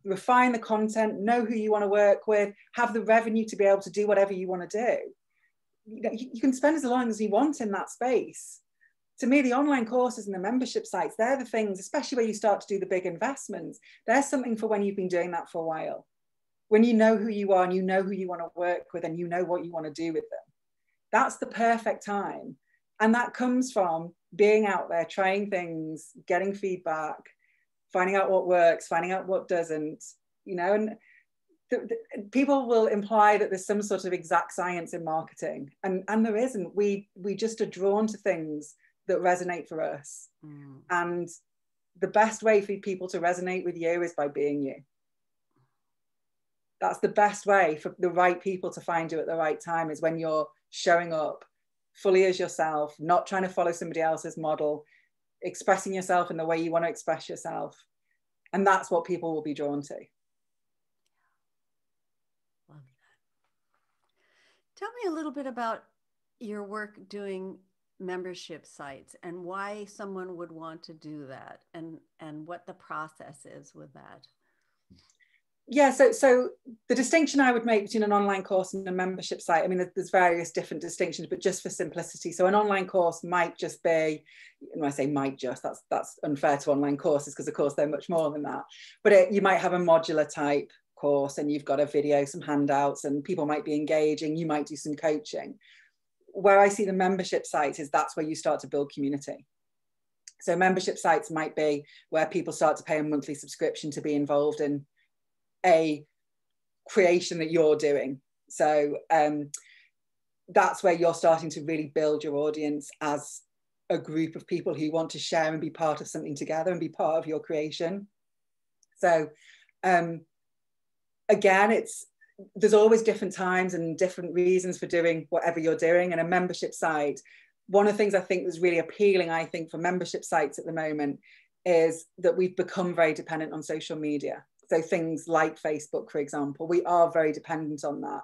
refine the content, know who you want to work with, have the revenue to be able to do whatever you want to do. You know, you can spend as long as you want in that space. To me, the online courses and the membership sites, they're the things, especially where you start to do the big investments, there's something for when you've been doing that for a while. When you know who you are and you know who you want to work with and you know what you want to do with them. That's the perfect time. And that comes from being out there, trying things, getting feedback, finding out what works, finding out what doesn't, you know, and people will imply that there's some sort of exact science in marketing, and there isn't. We just are drawn to things that resonate for us. And the best way for people to resonate with you is by being you. That's the best way for the right people to find you at the right time, is when you're showing up fully as yourself, not trying to follow somebody else's model, expressing yourself in the way you want to express yourself. And that's what people will be drawn to. Love that. Tell me a little bit about your work doing membership sites and why someone would want to do that, and what the process is with that. Yeah, so the distinction I would make between an online course and a membership site, I mean, there's various different distinctions, but just for simplicity, so an online course might just be, when I say might just, that's unfair to online courses, because of course they're much more than that, but you might have a modular type course and you've got a video, some handouts, and people might be engaging, you might do some coaching. Where I see the membership sites is that's where you start to build community. So membership sites might be where people start to pay a monthly subscription to be involved in a creation that you're doing. So that's where you're starting to really build your audience as a group of people who want to share and be part of something together and be part of your creation. So again, there's always different times and different reasons for doing whatever you're doing. And a membership site, one of the things I think was really appealing, I think, for membership sites at the moment is that we've become very dependent on social media. So things like Facebook, for example, we are very dependent on that.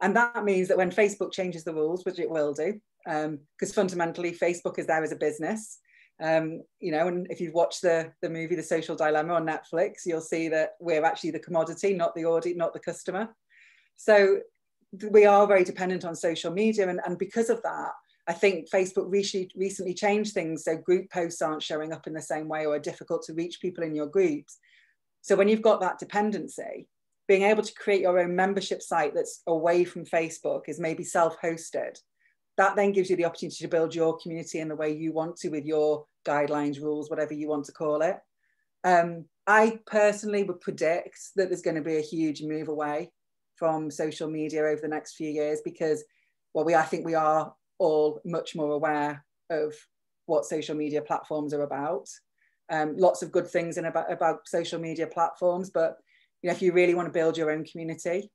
And that means that when Facebook changes the rules, which it will do, because fundamentally Facebook is there as a business, you know, and if you've watched the movie The Social Dilemma on Netflix, you'll see that we're actually the commodity, not the audience, not the customer. So we are very dependent on social media. And because of that, I think Facebook recently changed things. So group posts aren't showing up in the same way or are difficult to reach people in your groups. So when you've got that dependency, being able to create your own membership site that's away from Facebook, is maybe self-hosted. That then gives you the opportunity to build your community in the way you want to, with your guidelines, rules, whatever you want to call it. I personally would predict that there's going to be a huge move away from social media over the next few years, because, well, I think we are all much more aware of what social media platforms are about. Lots of good things about social media platforms, but you know, if you really want to build your own community,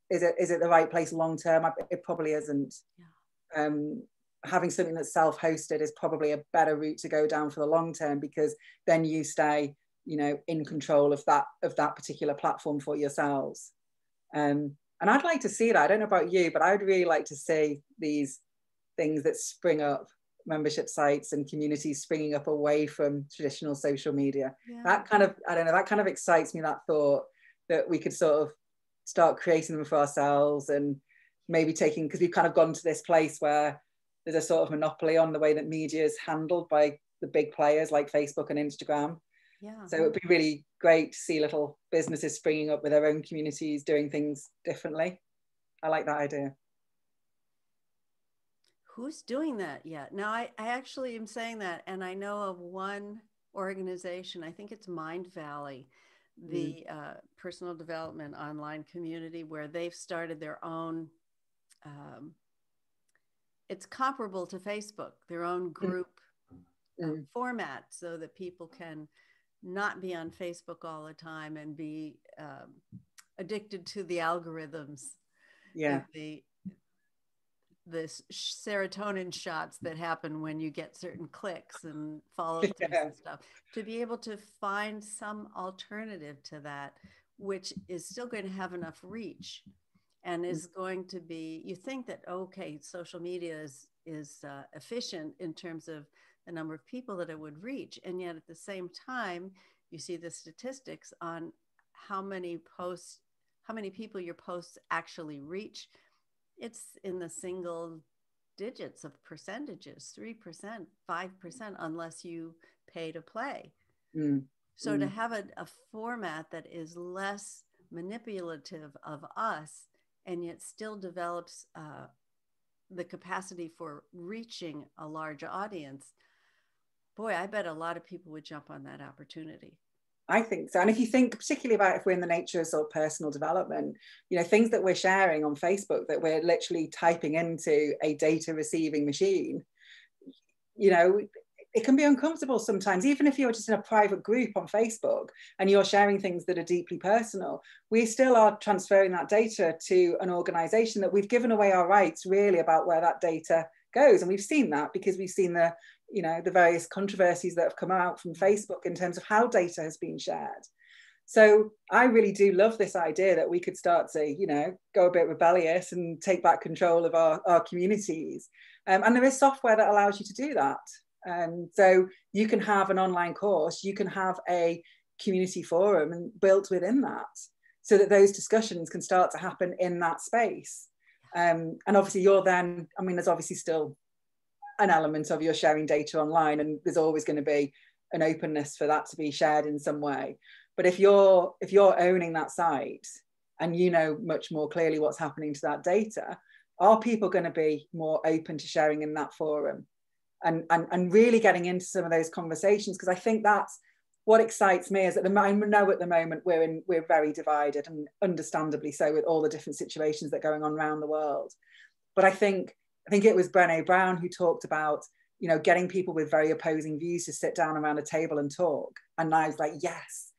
is it the right place long term? It probably isn't. Yeah. Having something that's self-hosted is probably a better route to go down for the long term, because then you stay, you know, in control of that particular platform for yourselves. And I'd like to see that. I don't know about you, but I would really like to see these things that spring up, membership sites and communities springing up away from traditional social media. Yeah. That kind of, I don't know, that kind of excites me, that thought that we could sort of start creating them for ourselves, and maybe taking, because we've kind of gone to this place where there's a sort of monopoly on the way that media is handled by the big players like Facebook and Instagram. Yeah. So it would be really great to see little businesses springing up with their own communities, doing things differently. I like that idea. Who's doing that yet? Now, I actually am saying that, and I know of one organization, I think it's Mindvalley, the personal development online community, where they've started their own, it's comparable to Facebook, their own group format, so that people can not be on Facebook all the time and be addicted to the algorithms. Yeah. The serotonin shots that happen when you get certain clicks and follow-throughs and stuff, to be able to find some alternative to that, which is still going to have enough reach and is going to be, you think that, okay, social media is efficient in terms of the number of people that it would reach. And yet at the same time, you see the statistics on how many people your posts actually reach. It's in the single digits of percentages, 3%, 5%, unless you pay to play. So to have a format that is less manipulative of us, and yet still develops the capacity for reaching a large audience, boy, I bet a lot of people would jump on that opportunity. I think so. And if you think particularly about if we're in the nature of sort of personal development, you know, things that we're sharing on Facebook that we're literally typing into a data receiving machine, you know, it can be uncomfortable sometimes, even if you're just in a private group on Facebook and you're sharing things that are deeply personal. We still are transferring that data to an organization that we've given away our rights really about where that data goes. And we've seen that because we've seen the, you know, the various controversies that have come out from Facebook in terms of how data has been shared. So I really do love this idea that we could start to, you know, go a bit rebellious and take back control of our communities. And there is software that allows you to do that. So you can have an online course, you can have a community forum and built within that, so that those discussions can start to happen in that space. And obviously you're then, I mean, there's obviously still an element of you're sharing data online, and there's always going to be an openness for that to be shared in some way. But if you're owning that site and you know much more clearly what's happening to that data, are people going to be more open to sharing in that forum and really getting into some of those conversations? Because I think that's what excites me, is that I know at the moment we're very divided, and understandably so, with all the different situations that are going on around the world. But I think it was Brené Brown who talked about, you know, getting people with very opposing views to sit down around a table and talk. And I was like, yes.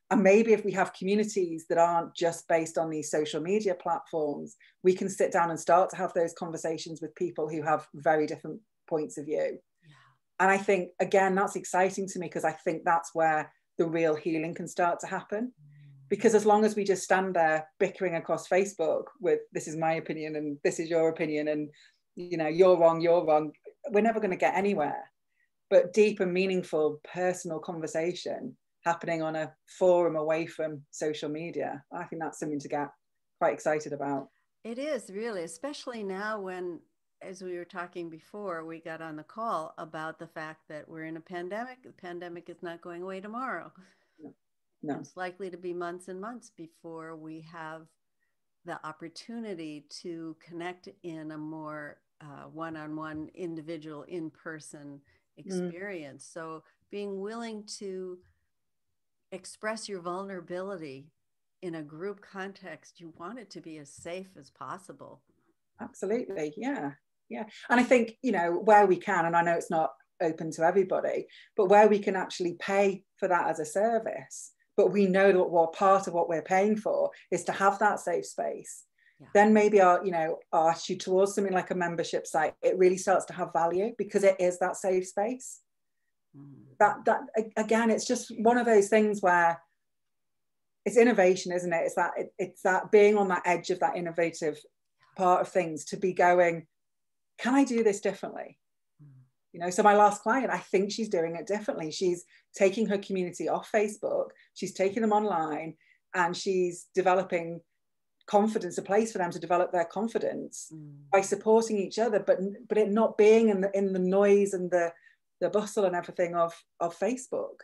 And maybe if we have communities that aren't just based on these social media platforms, we can sit down and start to have those conversations with people who have very different points of view. Yeah. And I think, again, that's exciting to me, because I think that's where the real healing can start to happen. Because as long as we just stand there bickering across Facebook with, this is my opinion and this is your opinion, and, you know, you're wrong, we're never going to get anywhere. But deep and meaningful personal conversation happening on a forum away from social media, I think that's something to get quite excited about. It is, really, especially now when, as we were talking before we got on the call, about the fact that we're in a pandemic. The pandemic is not going away tomorrow. No. It's likely to be months and months before we have the opportunity to connect in a more one-on-one, individual, in-person experience. So being willing to express your vulnerability in a group context, you want it to be as safe as possible. Absolutely. Yeah. And I think, you know, where we can, and I know it's not open to everybody, but where we can actually pay for that as a service, but we know that what part of what we're paying for is to have that safe space, then maybe our attitude towards something like a membership site, it really starts to have value, because it is that safe space. That again, it's just one of those things where it's innovation, isn't it? It's that being on that edge of that innovative part of things, to be going, can I do this differently? You know, so my last client, I think she's doing it differently. She's taking her community off Facebook, she's taking them online, and she's developing confidence, a place for them to develop their confidence by supporting each other, but it not being in the noise and the bustle and everything of Facebook.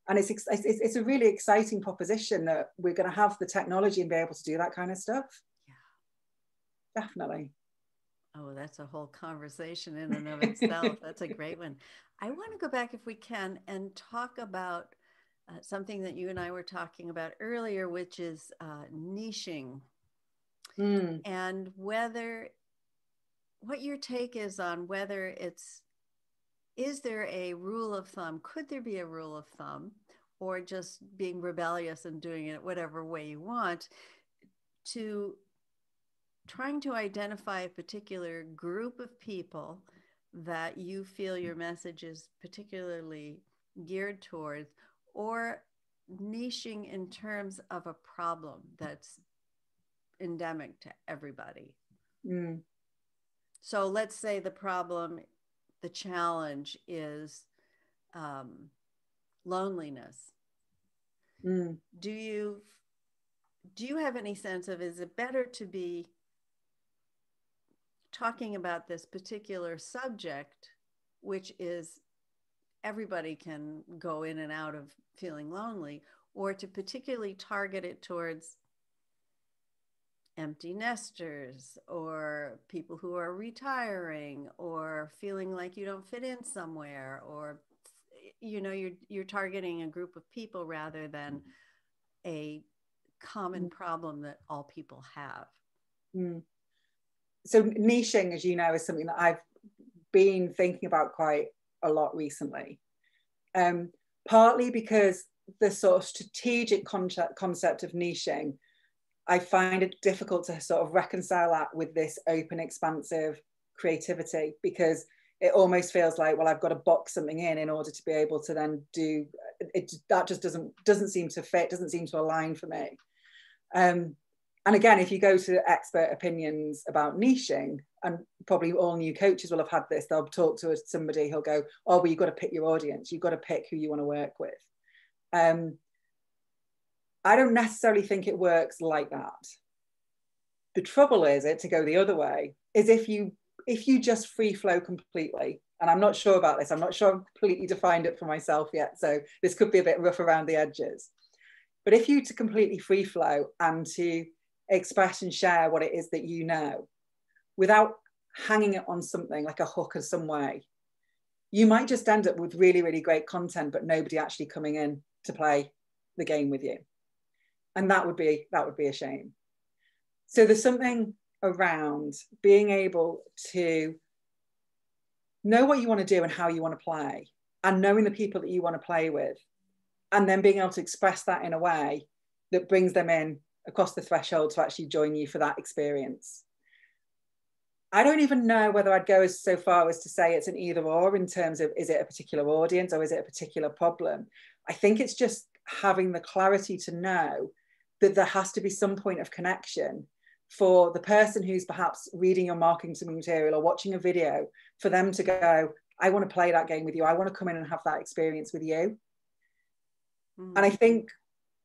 And it's a really exciting proposition that we're going to have the technology and be able to do that kind of stuff. Yeah, definitely. Oh, that's a whole conversation in and of itself. That's a great one. I want to go back, if we can, and talk about something that you and I were talking about earlier, which is niching. And what your take is on whether is there a rule of thumb? Could there be a rule of thumb, or just being rebellious and doing it whatever way you want, to trying to identify a particular group of people that you feel your message is particularly geared towards, or niching in terms of a problem that's endemic to everybody? So let's say the challenge is loneliness. Do you have any sense of, is it better to be talking about this particular subject, which is everybody can go in and out of feeling lonely, or to particularly target it towards empty nesters, or people who are retiring, or feeling like you don't fit in somewhere, or, you know, you're targeting a group of people rather than a common problem that all people have? So niching, as you know, is something that I've been thinking about quite a lot recently. Partly because the sort of strategic concept of niching, I find it difficult to sort of reconcile that with this open, expansive creativity, because it almost feels like, well, I've got to box something in order to be able to then do it. That just doesn't seem to fit, doesn't seem to align for me. And again, if you go to expert opinions about niching, and probably all new coaches will have had this, they'll talk to somebody who'll go, oh, well, you've got to pick your audience. You've got to pick who you want to work with. I don't necessarily think it works like that. The trouble is, to go the other way, is if you just free flow completely, and I'm not sure about this, I'm not sure I've completely defined it for myself yet, so this could be a bit rough around the edges. But if you to completely free flow and to express and share what it is that you know, without hanging it on something like a hook or some way, you might just end up with really, really great content, but nobody actually coming in to play the game with you. And that would be a shame. So there's something around being able to know what you want to do and how you want to play, and knowing the people that you want to play with, and then being able to express that in a way that brings them in across the threshold to actually join you for that experience. I don't even know whether I'd go so far as to say it's an either or in terms of, is it a particular audience or is it a particular problem? I think it's just having the clarity to know that there has to be some point of connection for the person who's perhaps reading your marketing material or watching a video, for them to go, I want to play that game with you. I want to come in and have that experience with you. Mm. And I think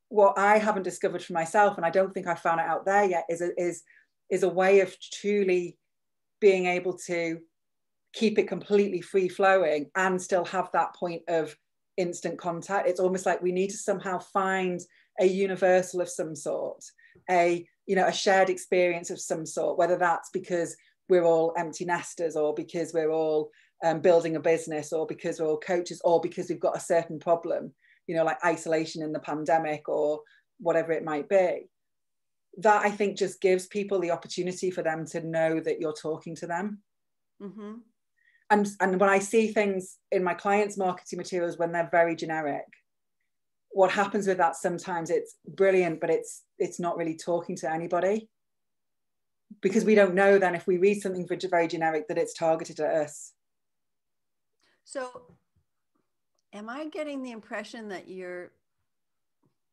what I haven't discovered for myself, and I don't think I found it out there yet, is a way of truly being able to keep it completely free flowing and still have that point of instant contact. It's almost like we need to somehow find a universal of some sort, a shared experience of some sort, whether that's because we're all empty nesters, or because we're all building a business, or because we're all coaches, or because we've got a certain problem, like isolation in the pandemic or whatever it might be. That, I think, just gives people the opportunity for them to know that you're talking to them. Mm-hmm. And when I see things in my clients' marketing materials, when they're very generic, what happens with that, sometimes it's brilliant, but it's not really talking to anybody, because we don't know then, if we read something very generic, that it's targeted at us. So am I getting the impression that you're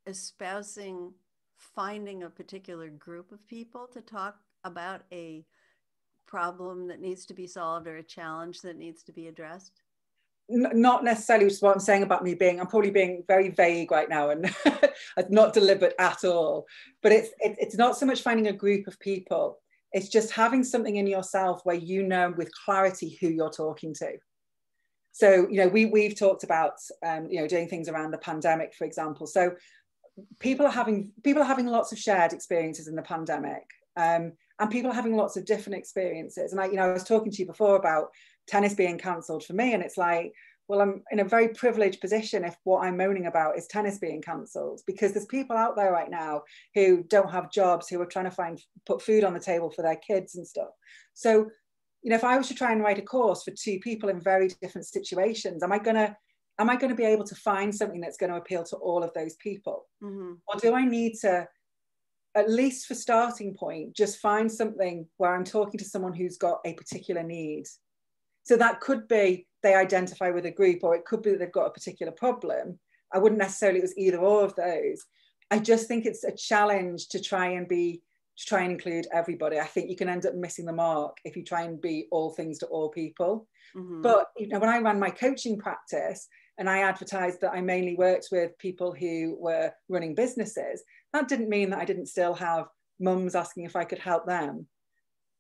espousing finding a particular group of people to talk about a problem that needs to be solved or a challenge that needs to be addressed? Not necessarily, which is what I'm saying about me I'm probably being very vague right now, and it's not deliberate at all. But it's not so much finding a group of people. It's just having something in yourself where you know with clarity who you're talking to. So, we've talked about, doing things around the pandemic, for example. So people are having lots of shared experiences in the pandemic, and people are having lots of different experiences. And I was talking to you before about tennis being cancelled for me, and it's like, well, I'm in a very privileged position if what I'm moaning about is tennis being cancelled, because there's people out there right now who don't have jobs, who are trying to put food on the table for their kids and stuff. So, if I was to try and write a course for two people in very different situations, am I going to be able to find something that's going to appeal to all of those people? Mm-hmm. Or do I need to, at least for starting point, just find something where I'm talking to someone who's got a particular need? So that could be they identify with a group, or it could be that they've got a particular problem. I wouldn't necessarily, it was either or of those. I just think it's a challenge to try and include everybody. I think you can end up missing the mark if you try and be all things to all people. Mm-hmm. But when I ran my coaching practice and I advertised that I mainly worked with people who were running businesses, that didn't mean that I didn't still have mums asking if I could help them.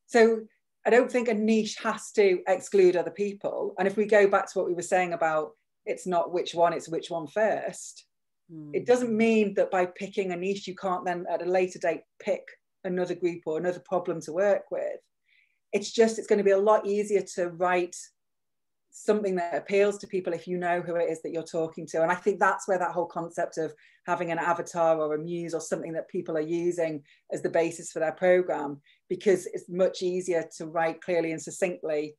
So I don't think a niche has to exclude other people. And if we go back to what we were saying about, it's not which one, it's which one first. It doesn't mean that by picking a niche, you can't then at a later date pick another group or another problem to work with. It's going to be a lot easier to write something that appeals to people if you know who it is that you're talking to. And I think that's where that whole concept of having an avatar or a muse or something that people are using as the basis for their program, because it's much easier to write clearly and succinctly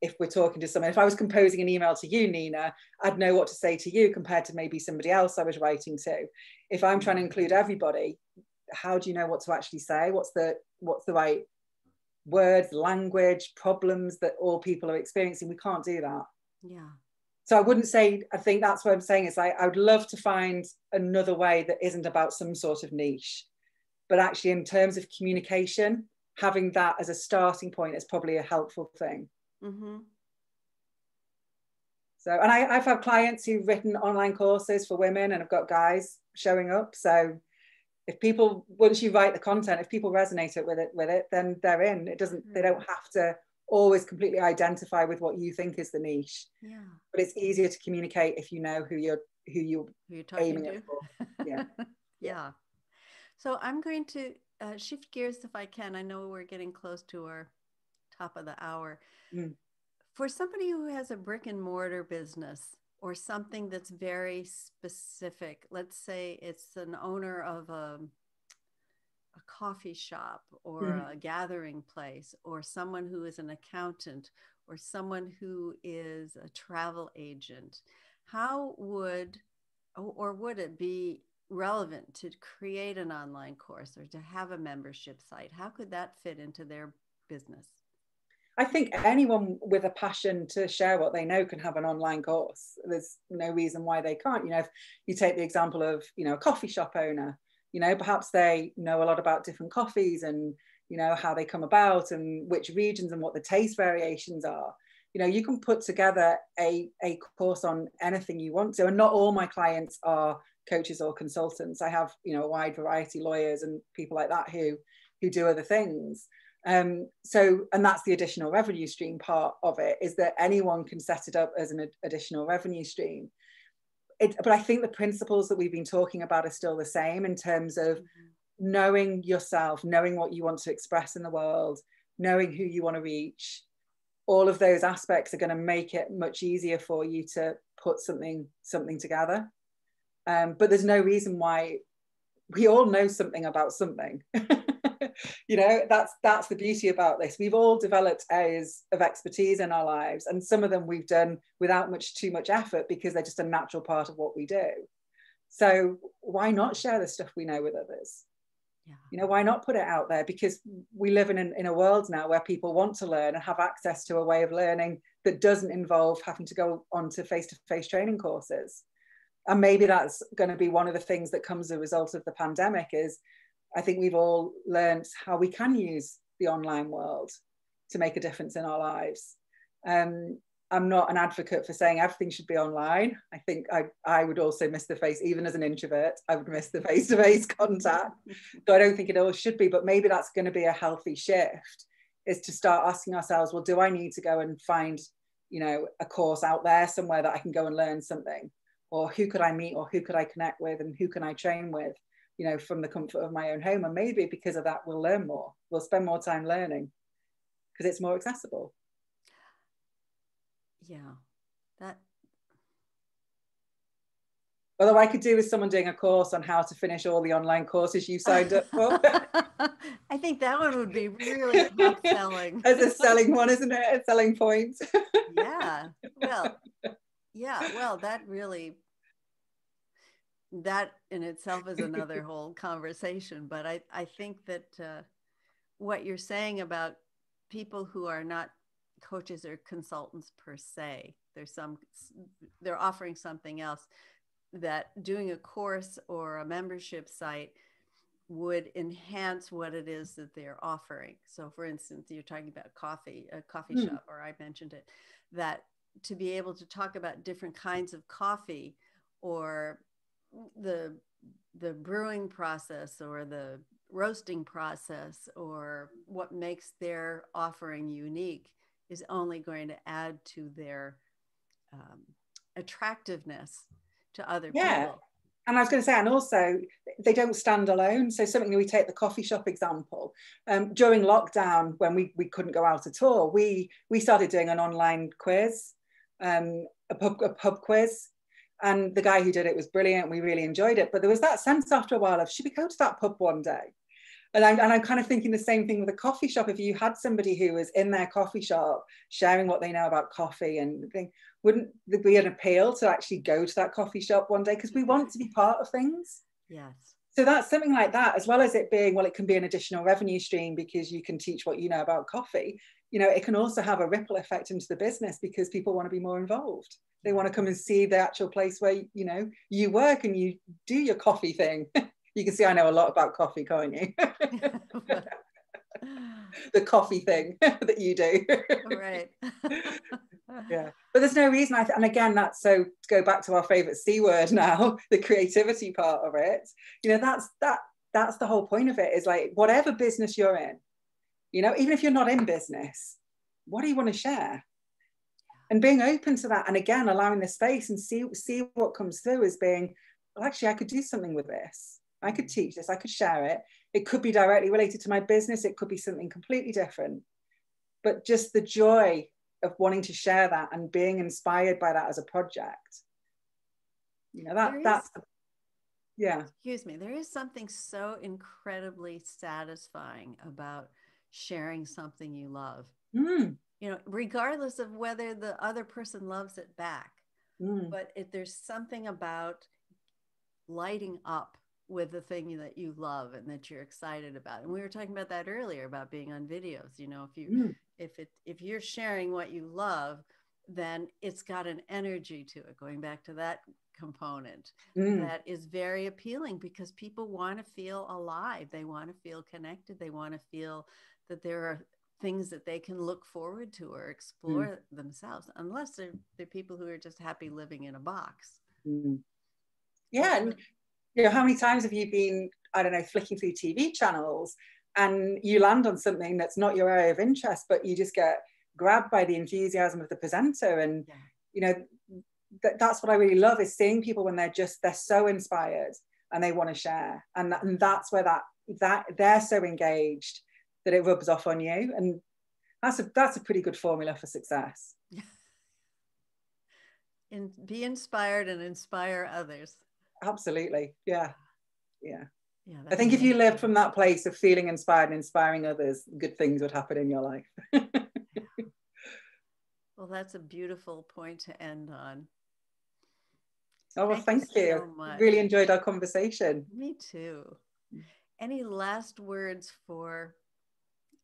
if we're talking to someone. If I was composing an email to you, Nina, I'd know what to say to you compared to maybe somebody else I was writing to. If I'm trying to include everybody, how do you know what to actually say? What's the right words, language, problems that all people are experiencing? We can't do that. Yeah. So I wouldn't say, I think that's what I'm saying is I would love to find another way that isn't about some sort of niche. but actually in terms of communication, having that as a starting point is probably a helpful thing. Mm-hmm. So, and I've had clients who've written online courses for women and have got guys showing up. So if people, once you write the content, if people resonate with it, then they're in. It doesn't, they don't have to always completely identify with what you think is the niche. Yeah. But it's easier to communicate if you know who you're talking to. It for. Yeah. Yeah. So I'm going to shift gears if I can. I know we're getting close to our top of the hour. Mm. For somebody who has a brick and mortar business or something that's very specific, let's say it's an owner of a coffee shop or a gathering place, or someone who is an accountant, or someone who is a travel agent, how would, or would it be relevant to create an online course or to have a membership site? How could that fit into their business? I think anyone with a passion to share what they know can have an online course. There's no reason why they can't. You know, if you take the example of, you know, a coffee shop owner, you know, perhaps they know a lot about different coffees and, you know, how they come about and which regions and what the taste variations are. You know, you can put together a course on anything you want to. And not all my clients are coaches or consultants. I have, you know, a wide variety, lawyers and people like that who do other things. So, and that's the additional revenue stream part of it, is that anyone can set it up as an additional revenue stream. But I think the principles that we've been talking about are still the same in terms of knowing yourself, knowing what you want to express in the world, knowing who you want to reach. All of those aspects are going to make it much easier for you to put something together. But there's no reason why. We all know something about something. You know, that's the beauty about this. We've all developed areas of expertise in our lives, and some of them we've done without too much effort because they're just a natural part of what we do. So why not share the stuff we know with others? Yeah. You know, why not put it out there? Because we live in a world now where people want to learn and have access to a way of learning that doesn't involve having to go on to face-to-face training courses. And maybe that's going to be one of the things that comes as a result of the pandemic. Is I think we've all learned how we can use the online world to make a difference in our lives. I'm not an advocate for saying everything should be online. I think I would also miss the face, even as an introvert, I would miss the face-to-face contact. So I don't think it all should be, but maybe that's going to be a healthy shift, is to start asking ourselves, well, do I need to go and find, you know, a course out there somewhere that I can go and learn something? Or who could I meet, or who could I connect with, and who can I train with, you know, from the comfort of my own home? And maybe because of that, we'll learn more. We'll spend more time learning because it's more accessible. Yeah, that. Although I could do with someone doing a course on how to finish all the online courses you signed up for. I think that one would be really top selling. As a selling one, isn't it? A selling point. Yeah. Well, that really, that in itself is another whole conversation. But I think that what you're saying about people who are not coaches or consultants per se, they're offering something else, that doing a course or a membership site would enhance what it is that they're offering. So for instance, you're talking about a coffee shop, or I mentioned it, that to be able to talk about different kinds of coffee, or the brewing process, or the roasting process, or what makes their offering unique, is only going to add to their attractiveness to other people. And I was going to say, and also they don't stand alone. So something, we take the coffee shop example. During lockdown, when we couldn't go out at all, we started doing an online quiz, a pub quiz. And the guy who did it was brilliant. We really enjoyed it. But there was that sense after a while of, should we go to that pub one day? And I'm kind of thinking the same thing with a coffee shop. If you had somebody who was in their coffee shop sharing what they know about coffee and thing, wouldn't there be an appeal to actually go to that coffee shop one day? Because we want to be part of things. Yes. So that's something like that, as well as it being, well, it can be an additional revenue stream because you can teach what you know about coffee. You know, it can also have a ripple effect into the business because people want to be more involved. They want to come and see the actual place where, you know, you work and you do your coffee thing. You can see I know a lot about coffee, can't you? The coffee thing that you do. Right. Yeah, but there's no reason. And again, that's so, to go back to our favorite C word now, the creativity part of it. You know, that's the whole point of it, is like, whatever business you're in, you know, even if you're not in business, what do you want to share? And being open to that, and again, allowing the space and see what comes through, as being, well, actually, I could do something with this. I could teach this. I could share it. It could be directly related to my business. It could be something completely different. But just the joy of wanting to share that and being inspired by that as a project, you know, that's yeah. Excuse me. There is something so incredibly satisfying about sharing something you love. You know, regardless of whether the other person loves it back. But if there's something about lighting up with the thing that you love and that you're excited about. And we were talking about that earlier, about being on videos. You know, if you're sharing what you love, then it's got an energy to it, going back to that component, that is very appealing, because people want to feel alive. They want to feel connected. They want to feel that there are things that they can look forward to or explore themselves, unless they're people who are just happy living in a box. Yeah. And you know, how many times have you been, I don't know, flicking through TV channels and you land on something that's not your area of interest, but you just get grabbed by the enthusiasm of the presenter? And you know, that's what I really love, is seeing people when they're so inspired and they want to share, and that's where that they're so engaged that it rubs off on you. And that's a pretty good formula for success. And be inspired and inspire others. Absolutely. Yeah. I think if you lived from that place of feeling inspired and inspiring others, good things would happen in your life. Well, that's a beautiful point to end on. Oh, well, thank you. So much. Really enjoyed our conversation. Me too. Any last words for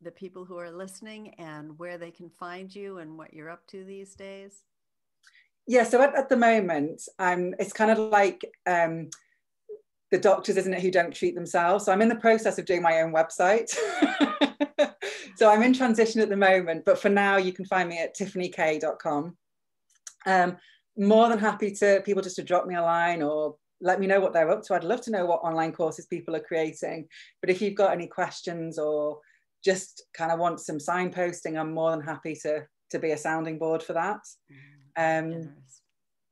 the people who are listening, and where they can find you and what you're up to these days? Yeah, so at the moment, it's kind of like the doctors, isn't it, who don't treat themselves. So I'm in the process of doing my own website. So I'm in transition at the moment, but for now you can find me at tiffanyk.com. More than happy to people just to drop me a line or let me know what they're up to. I'd love to know what online courses people are creating. But if you've got any questions or just kind of want some signposting, I'm more than happy to be a sounding board for that. And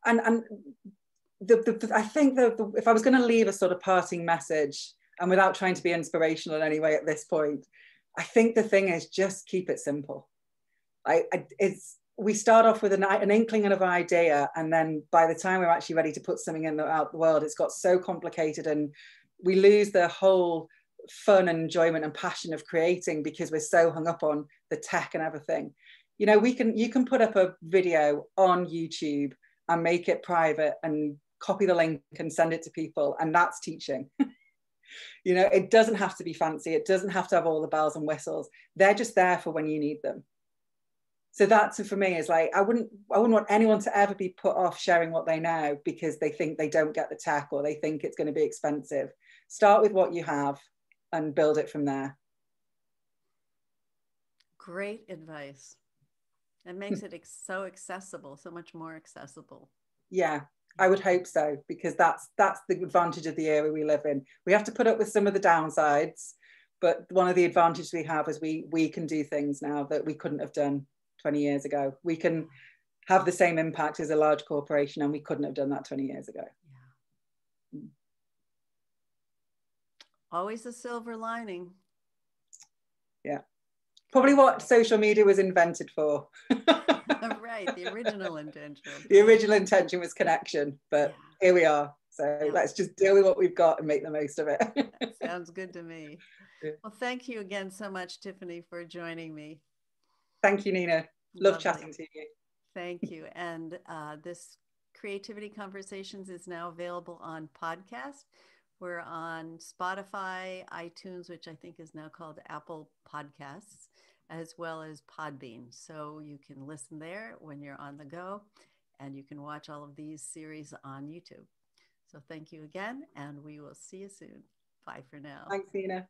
I think if I was going to leave a sort of parting message, and without trying to be inspirational in any way at this point, I think the thing is, just keep it simple. We start off with an inkling of an idea, and then by the time we're actually ready to put something out the world, it's got so complicated, and we lose the whole fun and enjoyment and passion of creating because we're so hung up on the tech and everything. You know, you can put up a video on YouTube and make it private and copy the link and send it to people, and that's teaching. You know, it doesn't have to be fancy. It doesn't have to have all the bells and whistles. They're just there for when you need them. So that's, for me, is like, I wouldn't want anyone to ever be put off sharing what they know because they think they don't get the tech or they think it's going to be expensive. Start with what you have and build it from there. Great advice. It makes it so accessible, so much more accessible. Yeah, I would hope so, because that's the advantage of the era we live in. We have to put up with some of the downsides, but one of the advantages we have is we can do things now that we couldn't have done 20 years ago. We can have the same impact as a large corporation, and we couldn't have done that 20 years ago. Yeah. Always a silver lining. Yeah. Probably what social media was invented for. Right, the original intention. The original intention was connection, but here we are. So let's just deal with what we've got and make the most of it. Sounds good to me. Well, thank you again so much, Tiffany, for joining me. Thank you, Nina. Love chatting to you. Thank you. And this Creativity Conversations is now available on podcast. We're on Spotify, iTunes, which I think is now called Apple Podcasts, as well as Podbean. So you can listen there when you're on the go, and you can watch all of these series on YouTube. So thank you again, and we will see you soon. Bye for now. Thanks, Nina.